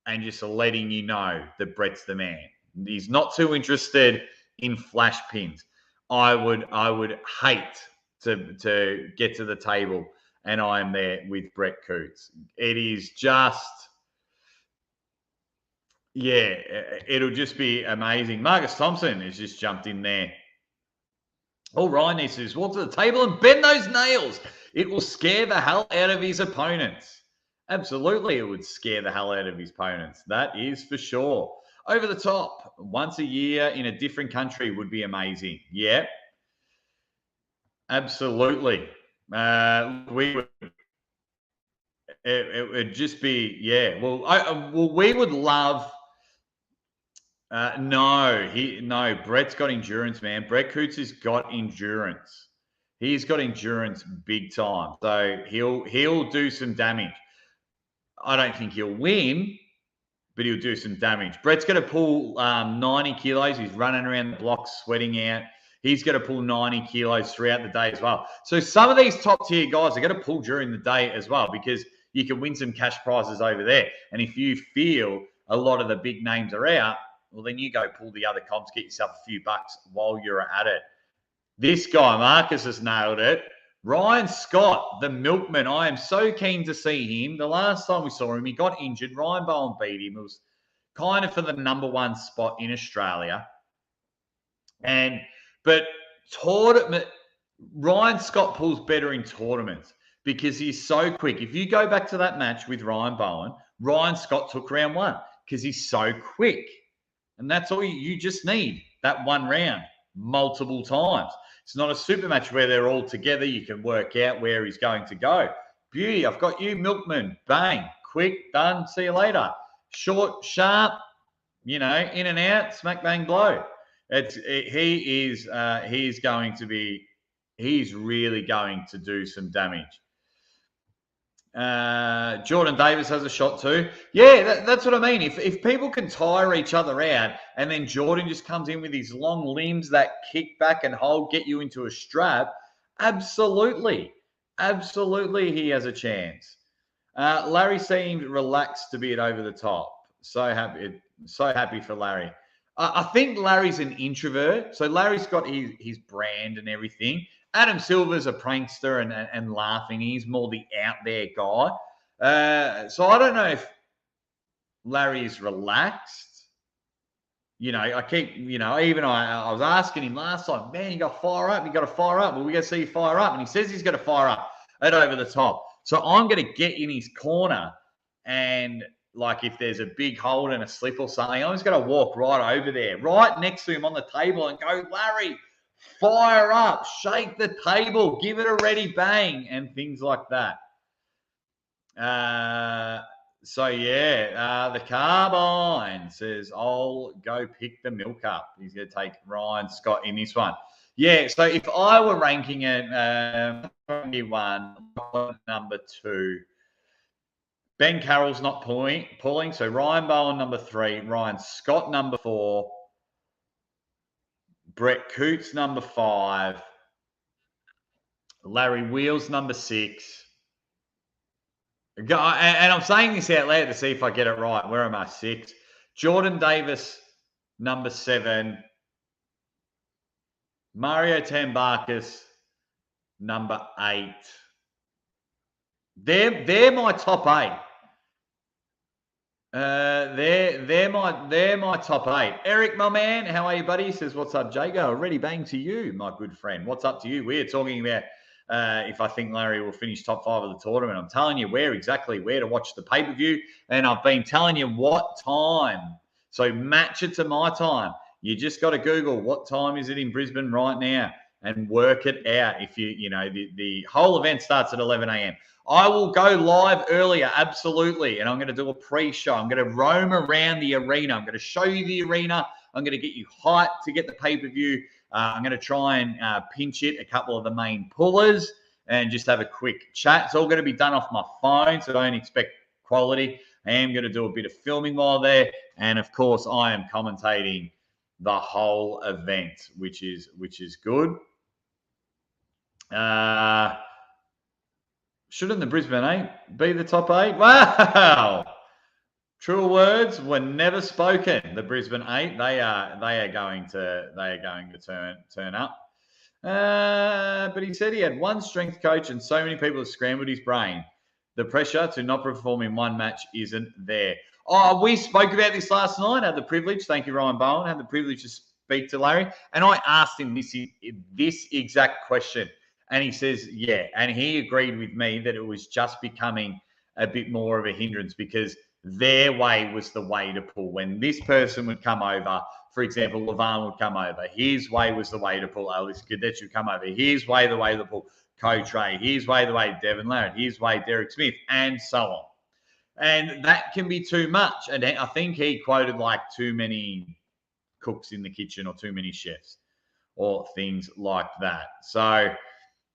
and just letting you know that Brett's the man. He's not too interested in flash pins. I would hate to get to the table and I'm there with Brett Coots. It is just, yeah, it'll just be amazing. Marcus Thompson has just jumped in there. All Ryan needs to do is walk to the table and bend those nails. It will scare the hell out of his opponents. Absolutely, it would scare the hell out of his opponents. That is for sure. Over the top, once a year in a different country would be amazing. Yeah, absolutely. We would. It would just be, yeah. Well, we would love. No. Brett's got endurance, man. Brett Coots has got endurance. He's got endurance big time. So he'll do some damage. I don't think he'll win, but he'll do some damage. Brett's going to pull 90 kilos. He's running around the block, sweating out. He's going to pull 90 kilos throughout the day as well. So some of these top tier guys are going to pull during the day as well because you can win some cash prizes over there. And if you feel a lot of the big names are out, well, then you go pull the other comps, get yourself a few bucks while you're at it. This guy, Marcus, has nailed it. Ryan Scott, the milkman. I am so keen to see him. The last time we saw him, he got injured. Ryan Bowen beat him. It was kind of for the #1 spot in Australia. But Ryan Scott pulls better in tournaments because he's so quick. If you go back to that match with Ryan Bowen, Ryan Scott took round 1 because he's so quick. And that's all you just need, that one round multiple times. It's not a super match where they're all together. You can work out where he's going to go. Beauty, I've got you, milkman. Bang, quick, done, see you later. Short, sharp, in and out, smack, bang, blow. He's really going to do some damage. Jordan Davis has a shot too. Yeah, that's what I mean. If people can tire each other out and then Jordan just comes in with his long limbs that kick back and hold, get you into a strap, absolutely he has a chance. Larry seemed relaxed to be at over the top. So happy for Larry. I think Larry's an introvert. So Larry's got his brand and everything. Adam Silver's a prankster and laughing. He's more the out there guy. So I don't know if Larry's relaxed. I was asking him last time, man, you got to fire up. You got to fire up. Well, we got to see you fire up. And he says he's got to fire up at over the top. So I'm going to get in his corner and like if there's a big hold and a slip or something, I'm just going to walk right over there, right next to him on the table and go, Larry, fire up, shake the table, give it a ready bang, and things like that. The Carbine says, I'll go pick the milk up. He's going to take Ryan Scott in this one. Yeah, so if I were ranking it, number 2, Ben Carroll's not pulling, so Ryan Bowen number 3, Ryan Scott number 4, Brett Coots number 5, Larry Wheels number 6. And I'm saying this out loud to see if I get it right. Where am I? 6. Jordan Davis number 7. Mario Tambarkas number 8. They're my top 8. They're my top 8. Eric, my man, how are you, buddy? He says, what's up, Jago? Ready bang to you, my good friend. What's up to you? We're talking about if I think Larry will finish top 5 of the tournament. I'm telling you where to watch the pay-per-view, and I've been telling you what time. So match it to my time. You just got to Google what time is it in Brisbane right now and work it out. If the whole event starts at 11 a.m. I will go live earlier, absolutely, and I'm going to do a pre-show. I'm going to roam around the arena. I'm going to show you the arena. I'm going to get you hyped to get the pay-per-view. I'm going to try and pinch it a couple of the main pullers and just have a quick chat. It's all going to be done off my phone, so don't expect quality. I am going to do a bit of filming while there, and of course, I am commentating the whole event, which is good. Shouldn't the Brisbane 8 be the top 8? Wow. True words were never spoken. The Brisbane 8, they are going to turn up. But he said he had one strength coach and so many people have scrambled his brain. The pressure to not perform in one match isn't there. Oh, we spoke about this last night. I had the privilege, thank you, Ryan Bowen, I had the privilege to speak to Larry, and I asked him this exact question. And he says, yeah. And he agreed with me that it was just becoming a bit more of a hindrance because their way was the way to pull. When this person would come over, for example, Levan would come over. His way was the way to pull. Alice Cadet would come over. His way, the way to pull. Co-Tray. His way, the way Devon Larratt. His way, Derek Smith, and so on. And that can be too much. And I think he quoted like too many cooks in the kitchen or too many chefs or things like that. So,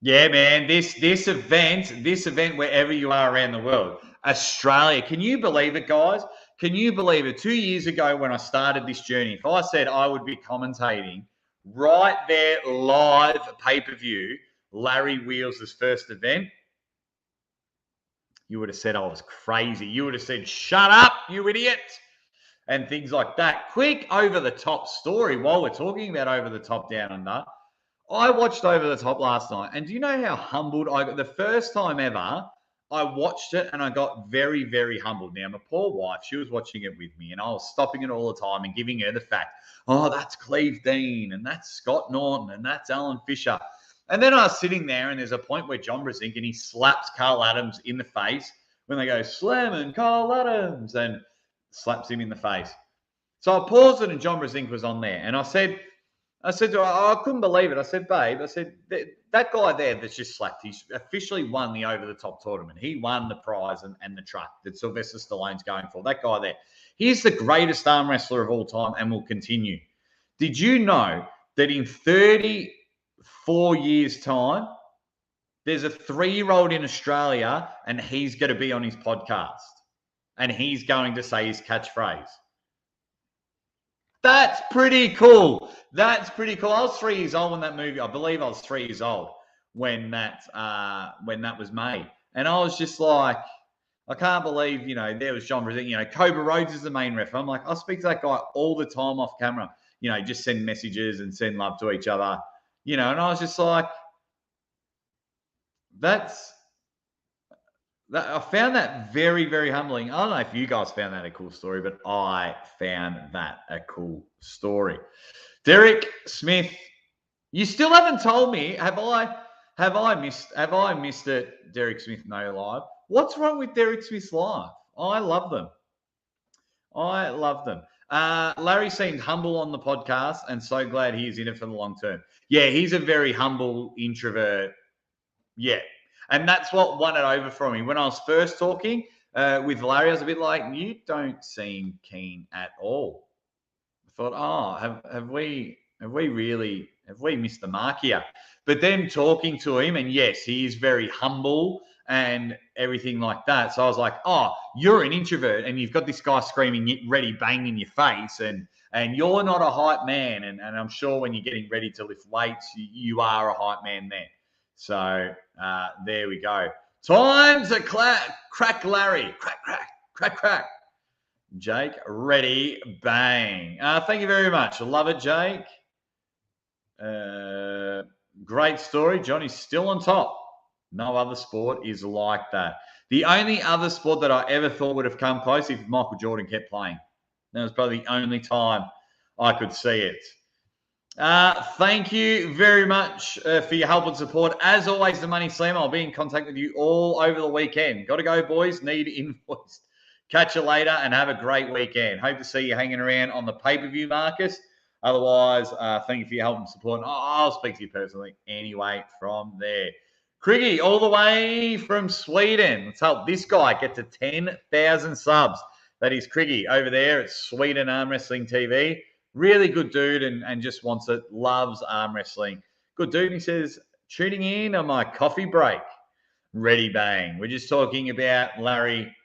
yeah, man, this event, wherever you are around the world, Australia, can you believe it, guys? Can you believe it? 2 years ago when I started this journey, if I said I would be commentating right there live pay-per-view, Larry Wheels' first event, you would have said I was crazy. You would have said, shut up, you idiot, and things like that. Quick over-the-top story while we're talking about over-the-top down under. I watched Over the Top last night, and do you know how humbled I got? The first time ever, I watched it, and I got very, very humbled. Now, my poor wife, she was watching it with me, and I was stopping it all the time and giving her the fact, oh, that's Cleve Dean, and that's Scott Norton, and that's Alan Fisher. And then I was sitting there, and there's a point where John Brasink, and he slaps Carl Adams in the face when they go, slamming Carl Adams, and slaps him in the face. So I paused it, and John Brasink was on there, and I said to her, I couldn't believe it. I said, babe, that guy there that's just slapped, he's officially won the over-the-top tournament. He won the prize and the truck that Sylvester Stallone's going for. That guy there. He's the greatest arm wrestler of all time and will continue. Did you know that in 34 years' time, there's a 3-year-old in Australia and he's going to be on his podcast and he's going to say his catchphrase? That's pretty cool. That's pretty cool. I was 3 years old when that movie. I believe I was 3 years old when that was made, and I was just like, I can't believe there was John Brasink. Cobra Rhodes is the main ref. I'm like, I speak to that guy all the time off camera. Just send messages and send love to each other. And I was just like, I found that very, very humbling. I don't know if you guys found that a cool story, but I found that a cool story. Derek Smith, you still haven't told me. Have I missed it? Derek Smith No Live. What's wrong with Derek Smith's live? I love them. Larry seemed humble on the podcast, and so glad he's in it for the long term. Yeah, he's a very humble introvert. Yeah. And that's what won it over for me. When I was first talking with Larry, I was a bit like, you don't seem keen at all. I thought, have we missed the mark here? But then talking to him, and yes, he is very humble and everything like that. So I was like, oh, you're an introvert and you've got this guy screaming ready bang in your face and you're not a hype man. And I'm sure when you're getting ready to lift weights, you are a hype man then. So there we go. Time to crack Larry. Crack. Jake, ready, bang. Thank you very much. I love it, Jake. Great story. Johnny's still on top. No other sport is like that. The only other sport that I ever thought would have come close if Michael Jordan kept playing. That was probably the only time I could see it. Thank you very much for your help and support. As always, the Money Slam. I'll be in contact with you all over the weekend. Got to go, boys. Need invoice. Catch you later and have a great weekend. Hope to see you hanging around on the pay-per-view, Marcus. Otherwise, thank you for your help and support. I'll speak to you personally anyway from there. Criggy, all the way from Sweden. Let's help this guy get to 10,000 subs. That is Criggy over there at Sweden Arm Wrestling TV. Really good dude and just wants it, loves arm wrestling. Good dude. He says, tuning in on my coffee break. Ready, bang. We're just talking about Larry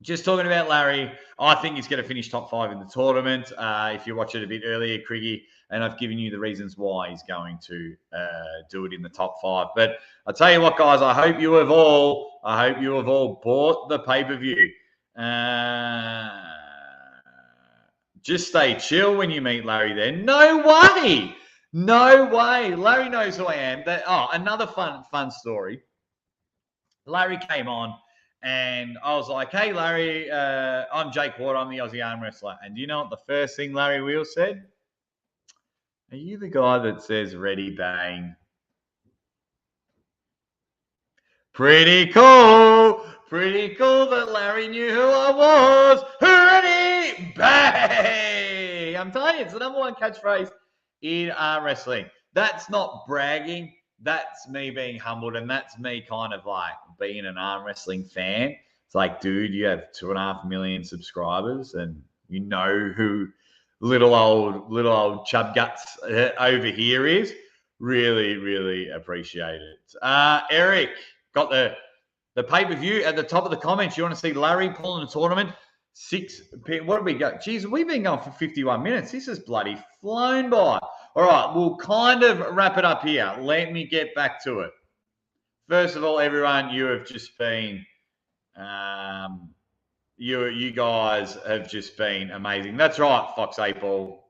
just talking about Larry, I think he's going to finish top 5 in the tournament. If you watch it a bit earlier, Criggy, and I've given you the reasons why he's going to do it in the top 5. But I'll tell you what, guys, I hope you have all bought the pay-per-view. Just stay chill when you meet Larry then. No way. No way. Larry knows who I am. Another fun story. Larry came on and I was like, hey, Larry, I'm Jake Ward. I'm the Aussie arm wrestler. And do you know what the first thing Larry Wheels said? Are you the guy that says ready, bang? Pretty cool. Pretty cool that Larry knew who I was. Ready, bang. I'm telling you, it's the number one catchphrase in arm wrestling. That's not bragging. That's me being humbled, and that's me kind of like being an arm wrestling fan. It's like, dude, you have 2.5 million subscribers, and you know who little old chub guts over here is. Really, really appreciate it. Eric got the pay-per-view at the top of the comments. You want to see Larry pulling a tournament? What have we got? Geez, we've been going for 51 minutes. This is bloody flown by. All right, we'll kind of wrap it up here. Let me get back to it. First of all, everyone, you have just been, you guys have just been amazing. That's right, Fox 8 Ball.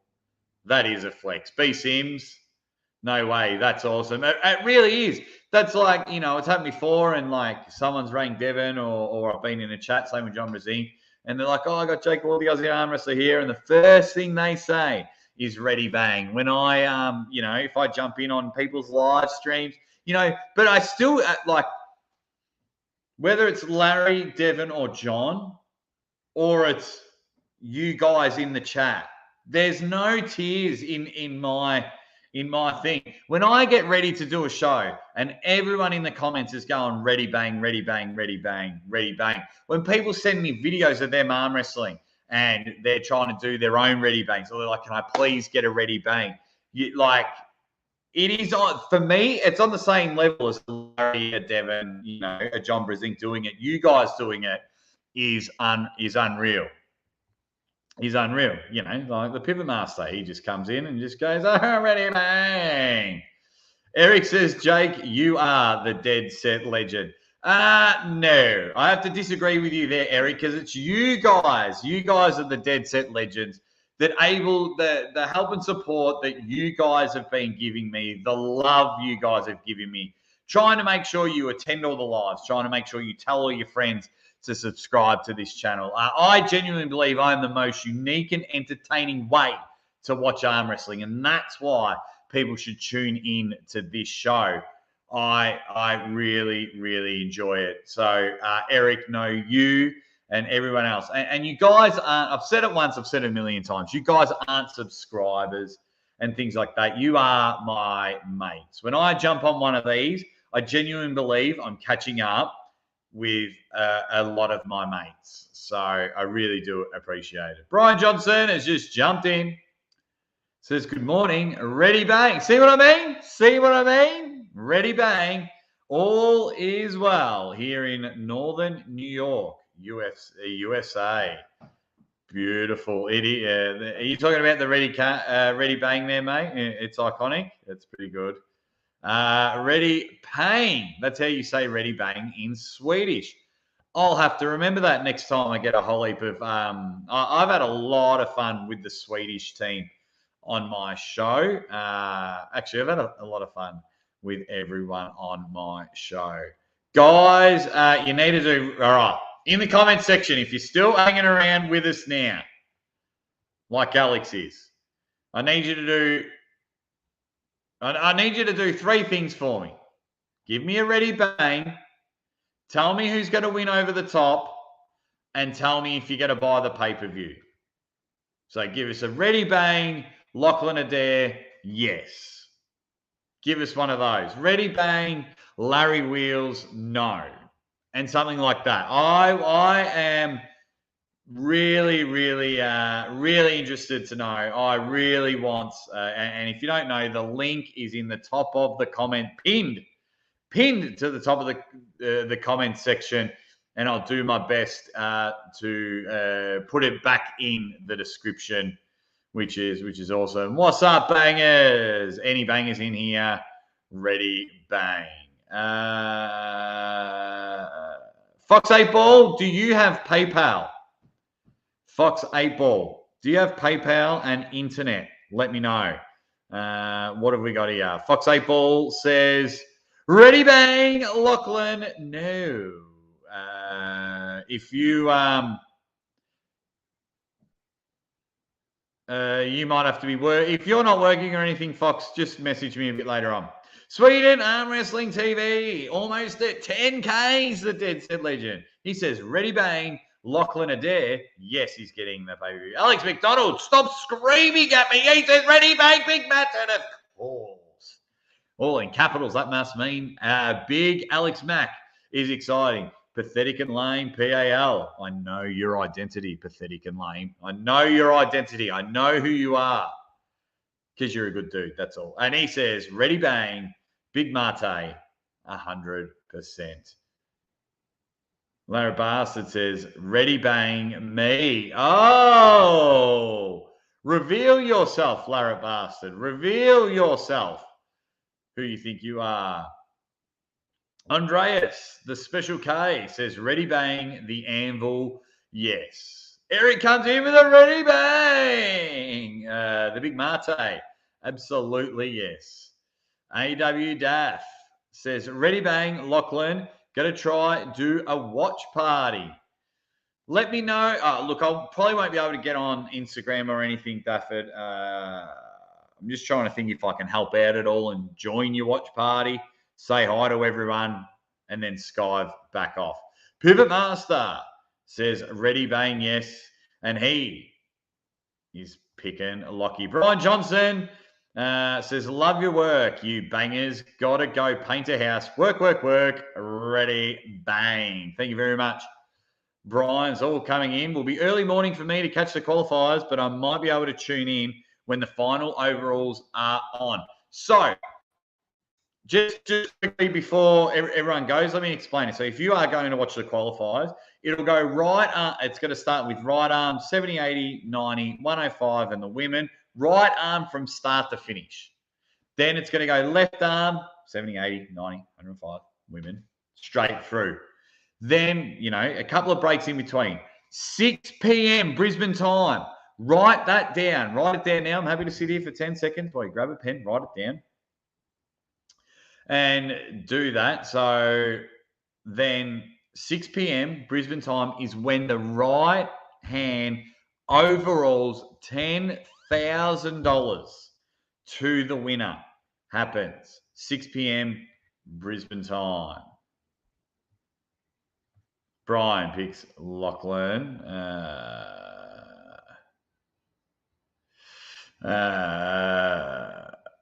That is a flex. B Sims, no way. That's awesome. It really is. That's like, it's happened before, and like someone's rang Devon, or I've been in a chat, same with John Brazine, and they're like, oh, I got Jake Ward, the Aussie arm wrestler here, and the first thing they say is ready, bang. When I, if I jump in on people's live streams, but I still like, whether it's Larry, Devon, or John, or it's you guys in the chat, there's no tears in my thing. When I get ready to do a show and everyone in the comments is going ready, bang, ready, bang, ready, bang, ready, bang. When people send me videos of them arm wrestling and they're trying to do their own ready bang, so they're like, can I please get a ready bang? It is on, for me, it's on the same level as Larry, Devon, a John Brazink doing it. You guys doing it is unreal. He's unreal, like the Pivot Master. He just comes in and just goes, oh, ready, bang. Eric says, Jake, you are the dead set legend. No, I have to disagree with you there, Eric, because it's you guys. You guys are the dead set legends that the help and support that you guys have been giving me, the love you guys have given me, trying to make sure you attend all the lives, trying to make sure you tell all your friends to subscribe to this channel. I genuinely believe I'm the most unique and entertaining way to watch arm wrestling, and that's why people should tune in to this show. I really, really enjoy it. So, Eric, no, you and everyone else, and you guys aren't, I've said it once, I've said it a million times, you guys aren't subscribers and things like that. You are my mates. When I jump on one of these, I genuinely believe I'm catching up with a lot of my mates. So I really do appreciate it. Brian Johnson has just jumped in. Says, good morning. Ready, bang. See what I mean? See what I mean? Ready, bang. All is well here in Northern New York, USA. Beautiful. Are you talking about the ready bang there, mate? It's iconic. It's pretty good. Ready bang. That's how you say ready bang in Swedish. I'll have to remember that next time I get a whole heap of. I've had a lot of fun with the Swedish team on my show. Actually, I've had a lot of fun with everyone on my show. Guys, you need to do, all right, in the comment section, if you're still hanging around with us now, like Alex is, I need you to do 3 things for me. Give me a ready bang, tell me who's going to win over the top, and tell me if you're going to buy the pay-per-view. So give us a ready bang, Lachlan Adair, yes. Give us one of those. Ready bang, Larry Wheels, no. And something like that. I am really, really, really interested to know. I really want, and if you don't know, the link is in the top of the comment, pinned to the top of the comment section. and I'll do my best to put it back in the description, which is awesome. What's up, bangers? Any bangers in here? Ready, bang. Fox 8 Ball, do you have PayPal? Fox 8 Ball, do you have PayPal and internet? Let me know. What have we got here? Fox 8 Ball says, ready, bang, Lachlan. No. If you you might have to be if you're not working or anything, Fox, just message me a bit later on. Sweden Arm Wrestling TV, almost at 10Ks, the Dead Set Legend. He says, ready, bang, Lachlan Adair. Yes, he's getting the pay-per-view. Alex McDonald, stop screaming at me. He says, ready, bang, Big Matt. And of course, all in capitals, that must mean big Alex Mack is exciting. Pathetic and lame, PAL. I know your identity, pathetic and lame. I know your identity. I know who you are. Because you're a good dude, that's all. And he says, ready, bang, Big Mate, 100%. Larry Bastard says, ready, bang, me. Oh, reveal yourself, Larry Bastard. Reveal yourself, who you think you are. Andreas, the Special K, says, ready, bang, the Anvil, yes. Eric comes in with a ready, bang. The Big Mate, absolutely, yes. AW Daff says, ready, bang, Lachlan, going to try do a watch party. Let me know. Look, I probably won't be able to get on Instagram or anything, Dafford. I'm just trying to think if I can help out at all and join your watch party, say hi to everyone, and then skive back off. Pivot Master says, ready, bang, yes. And he is picking Lockie. Brian Johnson says, love your work, you bangers. Gotta go paint a house. Work, work, work. Ready, bang. Thank you very much. Brian's all coming in. Will be early morning for me to catch the qualifiers, but I might be able to tune in when the final overalls are on. So, just quickly before everyone goes, let me explain it. So if you are going to watch the qualifiers, it'll go right arm. It's going to start with right arm, 70, 80, 90, 105, and the women. Right arm from start to finish. Then it's going to go left arm, 70, 80, 90, 105, women, straight through. Then, a couple of breaks in between. 6 p.m. Brisbane time. Write that down. Write it down now. I'm happy to sit here for 10 seconds while you grab a pen, write it down. And do that. So then 6 p.m. Brisbane time is when the right hand overalls $10,000 to the winner happens. 6 p.m. Brisbane time. Brian picks Lachlan.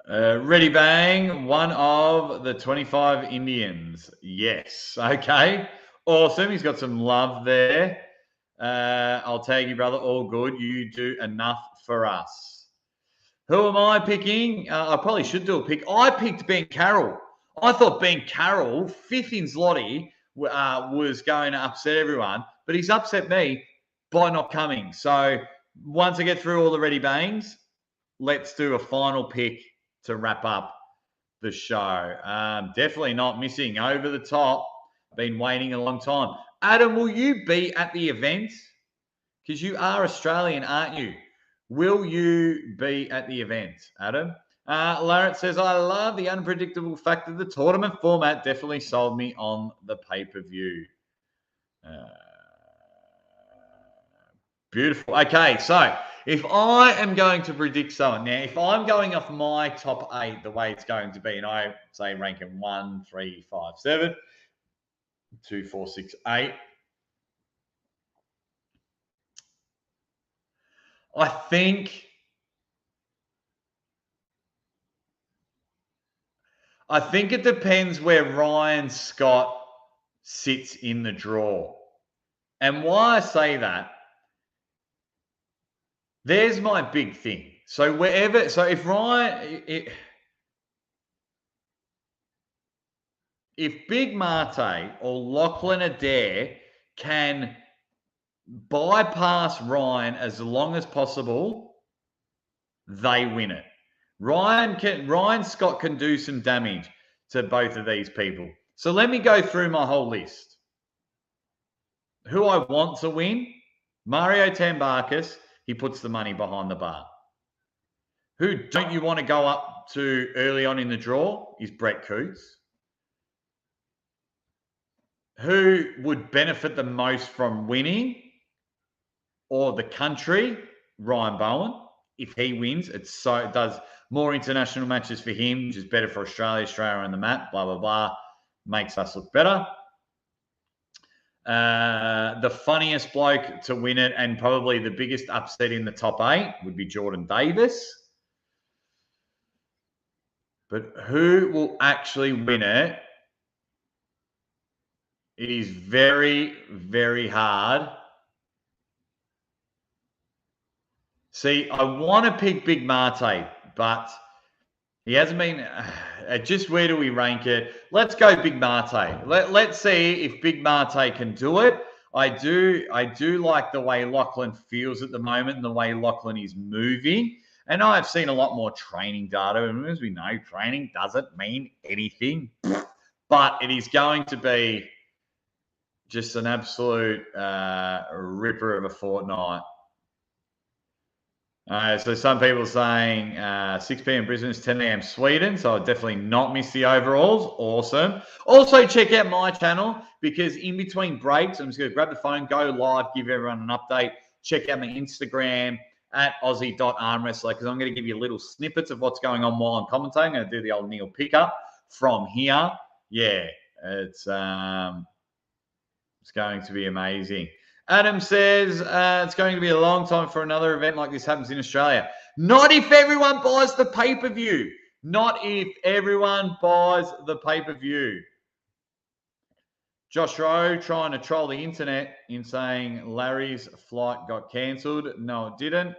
Ready, bang, one of the 25 Indians. Yes. Okay. Awesome. He's got some love there. I'll tag you, brother. All good. You do enough for us. Who am I picking? I probably should do a pick. I picked Ben Carroll. I thought Ben Carroll, 5th in Zloty, was going to upset everyone, but he's upset me by not coming. So once I get through all the ready bangs, let's do a final pick to wrap up the show. Definitely not missing over the top. Been waiting a long time. Adam, will you be at the event? Because you are Australian, aren't you? Will you be at the event, Adam? Larrett says, I love the unpredictable fact that the tournament format definitely sold me on the pay-per-view. Beautiful. Okay, so if I am going to predict someone, now if I'm going off my top 8 the way it's going to be, and I say rank them 1, 3, 5, 7, 2, 4, 6, 8, I think it depends where Ryan Scott sits in the draw. And why I say that, there's my big thing. So if Ryan, if Big Mate or Lachlan Adair can bypass Ryan as long as possible, they win it. Ryan Scott can do some damage to both of these people. So let me go through my whole list. Who I want to win? Mario Tambakis. He puts the money behind the bar. Who don't you want to go up to early on in the draw is Brett Coots. Who would benefit the most from winning or the country? Ryan Bowen. If he wins, it does more international matches for him, which is better for Australia on the map, blah, blah, blah. Makes us look better. The funniest bloke to win it and probably the biggest upset in the top 8 would be Jordan Davis. But who will actually win it? It is very, very hard. See, I want to pick Big Mate, but he hasn't been. Just where do we rank it? Let's go Big Mate. Let's see if Big Mate can do it. I do like the way Lachlan feels at the moment and the way Lachlan is moving. And I've seen a lot more training data. And as we know, training doesn't mean anything. But it is going to be just an absolute ripper of a fortnight. So some people saying 6 p.m. Brisbane is 10 a.m. Sweden, so I'll definitely not miss the overalls. Awesome. Also, check out my channel because in between breaks, I'm just going to grab the phone, go live, give everyone an update. Check out my Instagram at Aussie.armwrestler because I'm going to give you little snippets of what's going on while I'm commentating. I'm going to do the old Neil pickup from here. Yeah, it's going to be amazing. Adam says it's going to be a long time for another event like this happens in Australia. Not if everyone buys the pay-per-view. Not if everyone buys the pay-per-view. Josh Rowe trying to troll the internet in saying Larry's flight got cancelled. No, it didn't.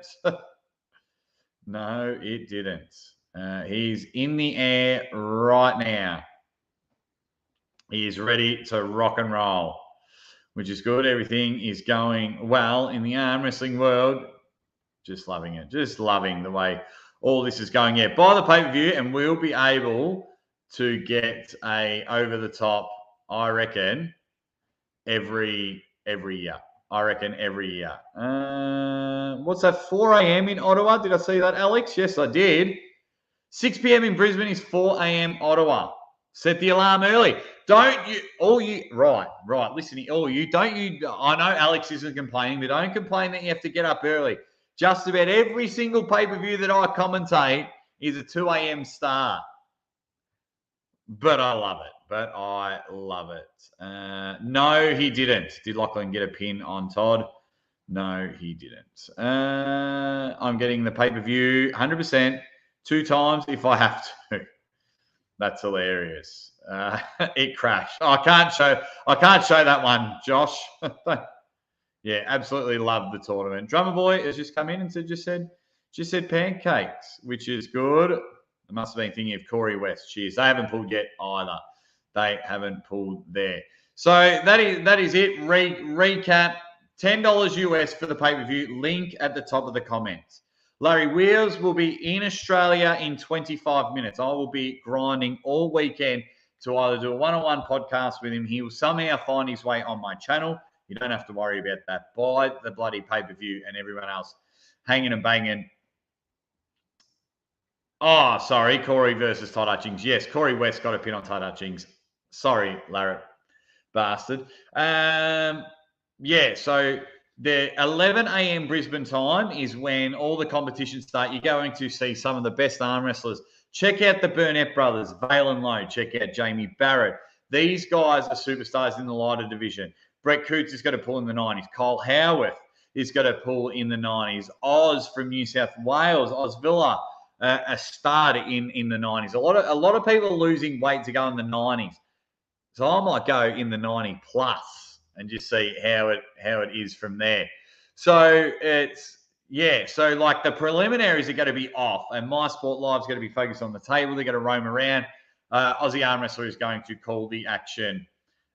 No, it didn't. He's in the air right now. He is ready to rock and roll, which is good. Everything is going well in the arm wrestling world. Just loving it. Just loving the way all this is going. Yeah, buy the pay-per-view and we'll be able to get a over-the-top, I reckon, every year. I reckon every year. What's that, 4 a.m. in Ottawa? Did I see that, Alex? Yes, I did. 6 p.m. in Brisbane is 4 a.m. Ottawa. Set the alarm early. Don't you, right. Listen, all you, don't you, I know Alex isn't complaining, but don't complain that you have to get up early. Just about every single pay-per-view that I commentate is a 2 a.m. start. But I love it. No, he didn't. Did Lachlan get a pin on Todd? No, he didn't. I'm getting the pay-per-view 100%, 2 times if I have to. That's hilarious. It crashed. I can't show that one, Josh. Yeah, absolutely love the tournament. Drummer Boy has just come in and just said pancakes, which is good. I must have been thinking of Corey West. Cheers. They haven't pulled yet either. They haven't pulled there. So that is it. Recap. $10 US for the pay-per-view. Link at the top of the comments. Larry Wheels will be in Australia in 25 minutes. I will be grinding all weekend to either do a one-on-one podcast with him. He will somehow find his way on my channel. You don't have to worry about that. Buy the bloody pay-per-view and everyone else hanging and banging. Oh, sorry, Corey versus Todd Hutchings. Yes, Corey West got a pin on Todd Hutchings. Sorry, Larry, bastard. Yeah, so the 11 a.m. Brisbane time is when all the competitions start. You're going to see some of the best arm wrestlers. Check out the Burnett brothers, Valen Lowe. Check out Jamie Barrett. These guys are superstars in the lighter division. Brett Coots is going to pull in the 90s. Cole Howarth is going to pull in the 90s. Oz from New South Wales, Oz Villa, a star in the 90s. A lot of people are losing weight to go in the 90s. So I might go in the 90 plus and just see how it is from there. So so like the preliminaries are going to be off, and My Sport Live is going to be focused on the table. They're going to roam around. Aussie Arm Wrestler is going to call the action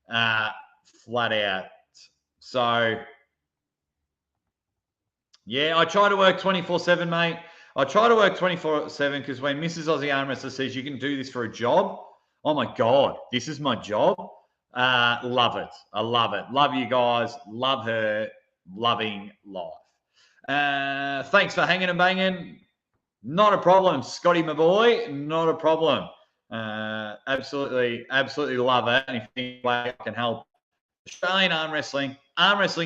flat out So, yeah, I try to work 24/7, mate. I try to work 24/7 because when Mrs. Aussie Arm Wrestler says you can do this for a job, oh my God, this is my job. Love it. I love it. Love you guys. Love her. Loving life. Thanks for hanging and banging. Not a problem, Scotty, my boy. Not a problem. Absolutely love it. And if any way I can help Australian arm wrestling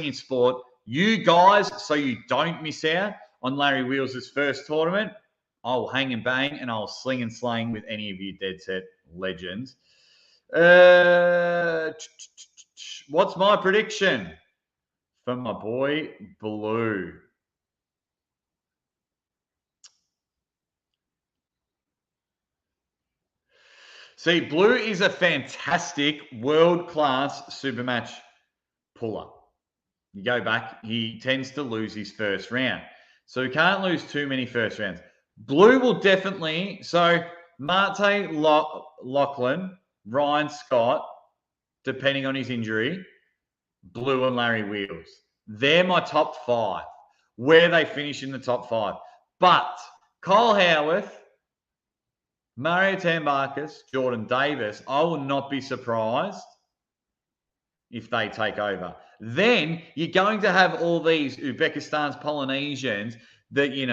in sport, you guys, so you don't miss out on Larry Wheels' first tournament, I'll hang and bang and I'll sling and slang with any of you dead set legends. What's my prediction for my boy Blue? See, Blue is a fantastic world-class super match puller. You go back, he tends to lose his first round. So he can't lose too many first rounds. Blue will definitely, so Marte Lachlan, Ryan Scott, depending on his injury, Blue and Larry Wheels. They're my top five. Where they finish in the top five. But Kyle Howarth, Mario Tambarkas, Jordan Davis, I will not be surprised if they take over. Then you're going to have all these Uzbekistan's Polynesians that, your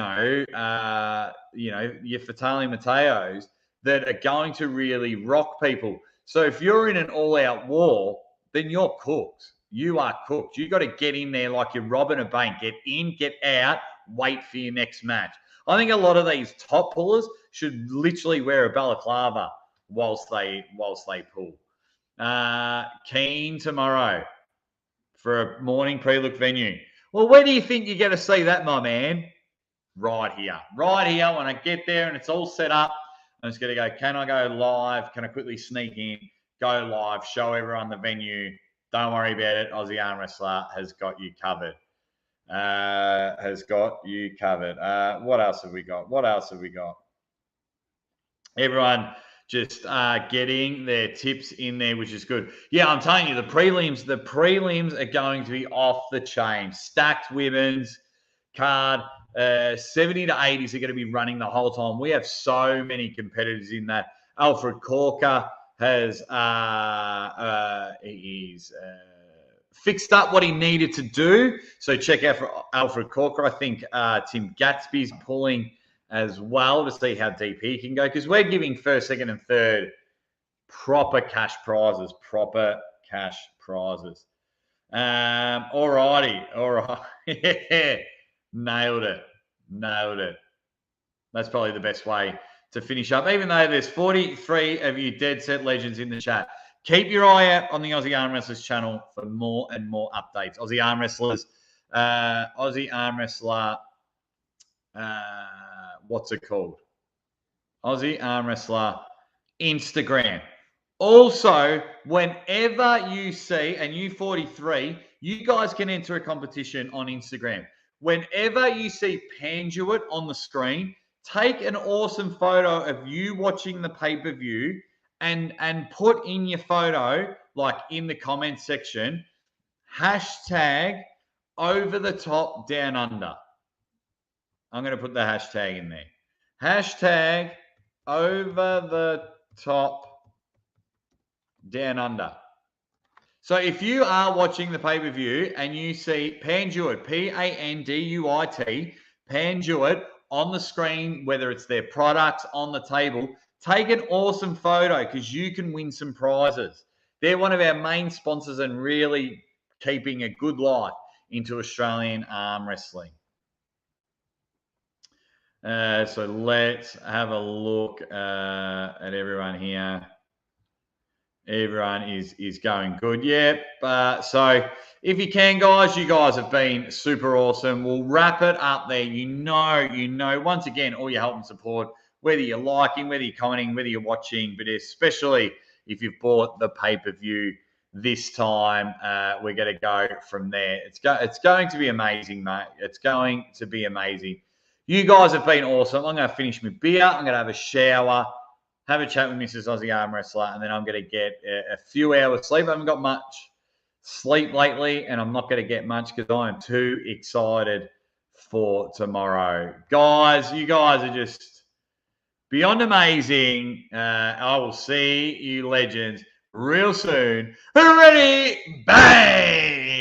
Fatali Mateos that are going to really rock people. So if you're in an all-out war, then you're cooked. You are cooked. You got to get in there like you're robbing a bank. Get in, get out, wait for your next match. I think a lot of these top pullers should literally wear a balaclava whilst they pull. Keen tomorrow for a morning pre-look venue. Well, where do you think you're going to see that, my man? Right here. Right here when I get there and it's all set up. I'm just going to go, can I go live? Can I quickly sneak in, go live, show everyone the venue? Don't worry about it. Aussie Arm Wrestler has got you covered. What else have we got? Everyone just getting their tips in there, which is good. Yeah, I'm telling you, the prelims are going to be off the chain. Stacked women's card, 70 to 80s are going to be running the whole time. We have so many competitors in that. Alfred Corker has fixed up what he needed to do. So check out for Alfred Corker. I think Tim Gatsby's pulling as well to see how deep he can go, because we're giving first, second, and third proper cash prizes. All right. Yeah. Nailed it. That's probably the best way to finish up, even though there's 43 of you dead set legends in the chat. Keep your eye out on the Aussie Arm Wrestlers channel for more and more updates. Aussie Arm Wrestlers, Aussie Arm Wrestler, what's it called? Aussie Arm Wrestler Instagram. Also, whenever you see, and you 43, you guys can enter a competition on Instagram. Whenever you see Panduit on the screen, take an awesome photo of you watching the pay-per-view and put in your photo, like in the comment section, hashtag over the top down under. I'm going to put the hashtag in there. Hashtag over the top down under. So if you are watching the pay-per-view and you see Panduit, Panduit, Panduit on the screen, whether it's their products on the table, take an awesome photo because you can win some prizes. They're one of our main sponsors and really keeping a good light into Australian arm wrestling. So let's have a look at everyone here. Everyone is going good. Yep. So if you can, guys, you guys have been super awesome. We'll wrap it up there. You know, once again, all your help and support, whether you're liking, whether you're commenting, whether you're watching, but especially if you've bought the pay-per-view this time, we're going to go from there. It's going to be amazing, mate. It's going to be amazing. You guys have been awesome. I'm going to finish my beer. I'm going to have a shower, have a chat with Mrs. Aussie Arm Wrestler, and then I'm going to get a few hours sleep. I haven't got much sleep lately, and I'm not going to get much because I am too excited for tomorrow. Guys, you guys are just beyond amazing. I will see you legends real soon. Ready, bang!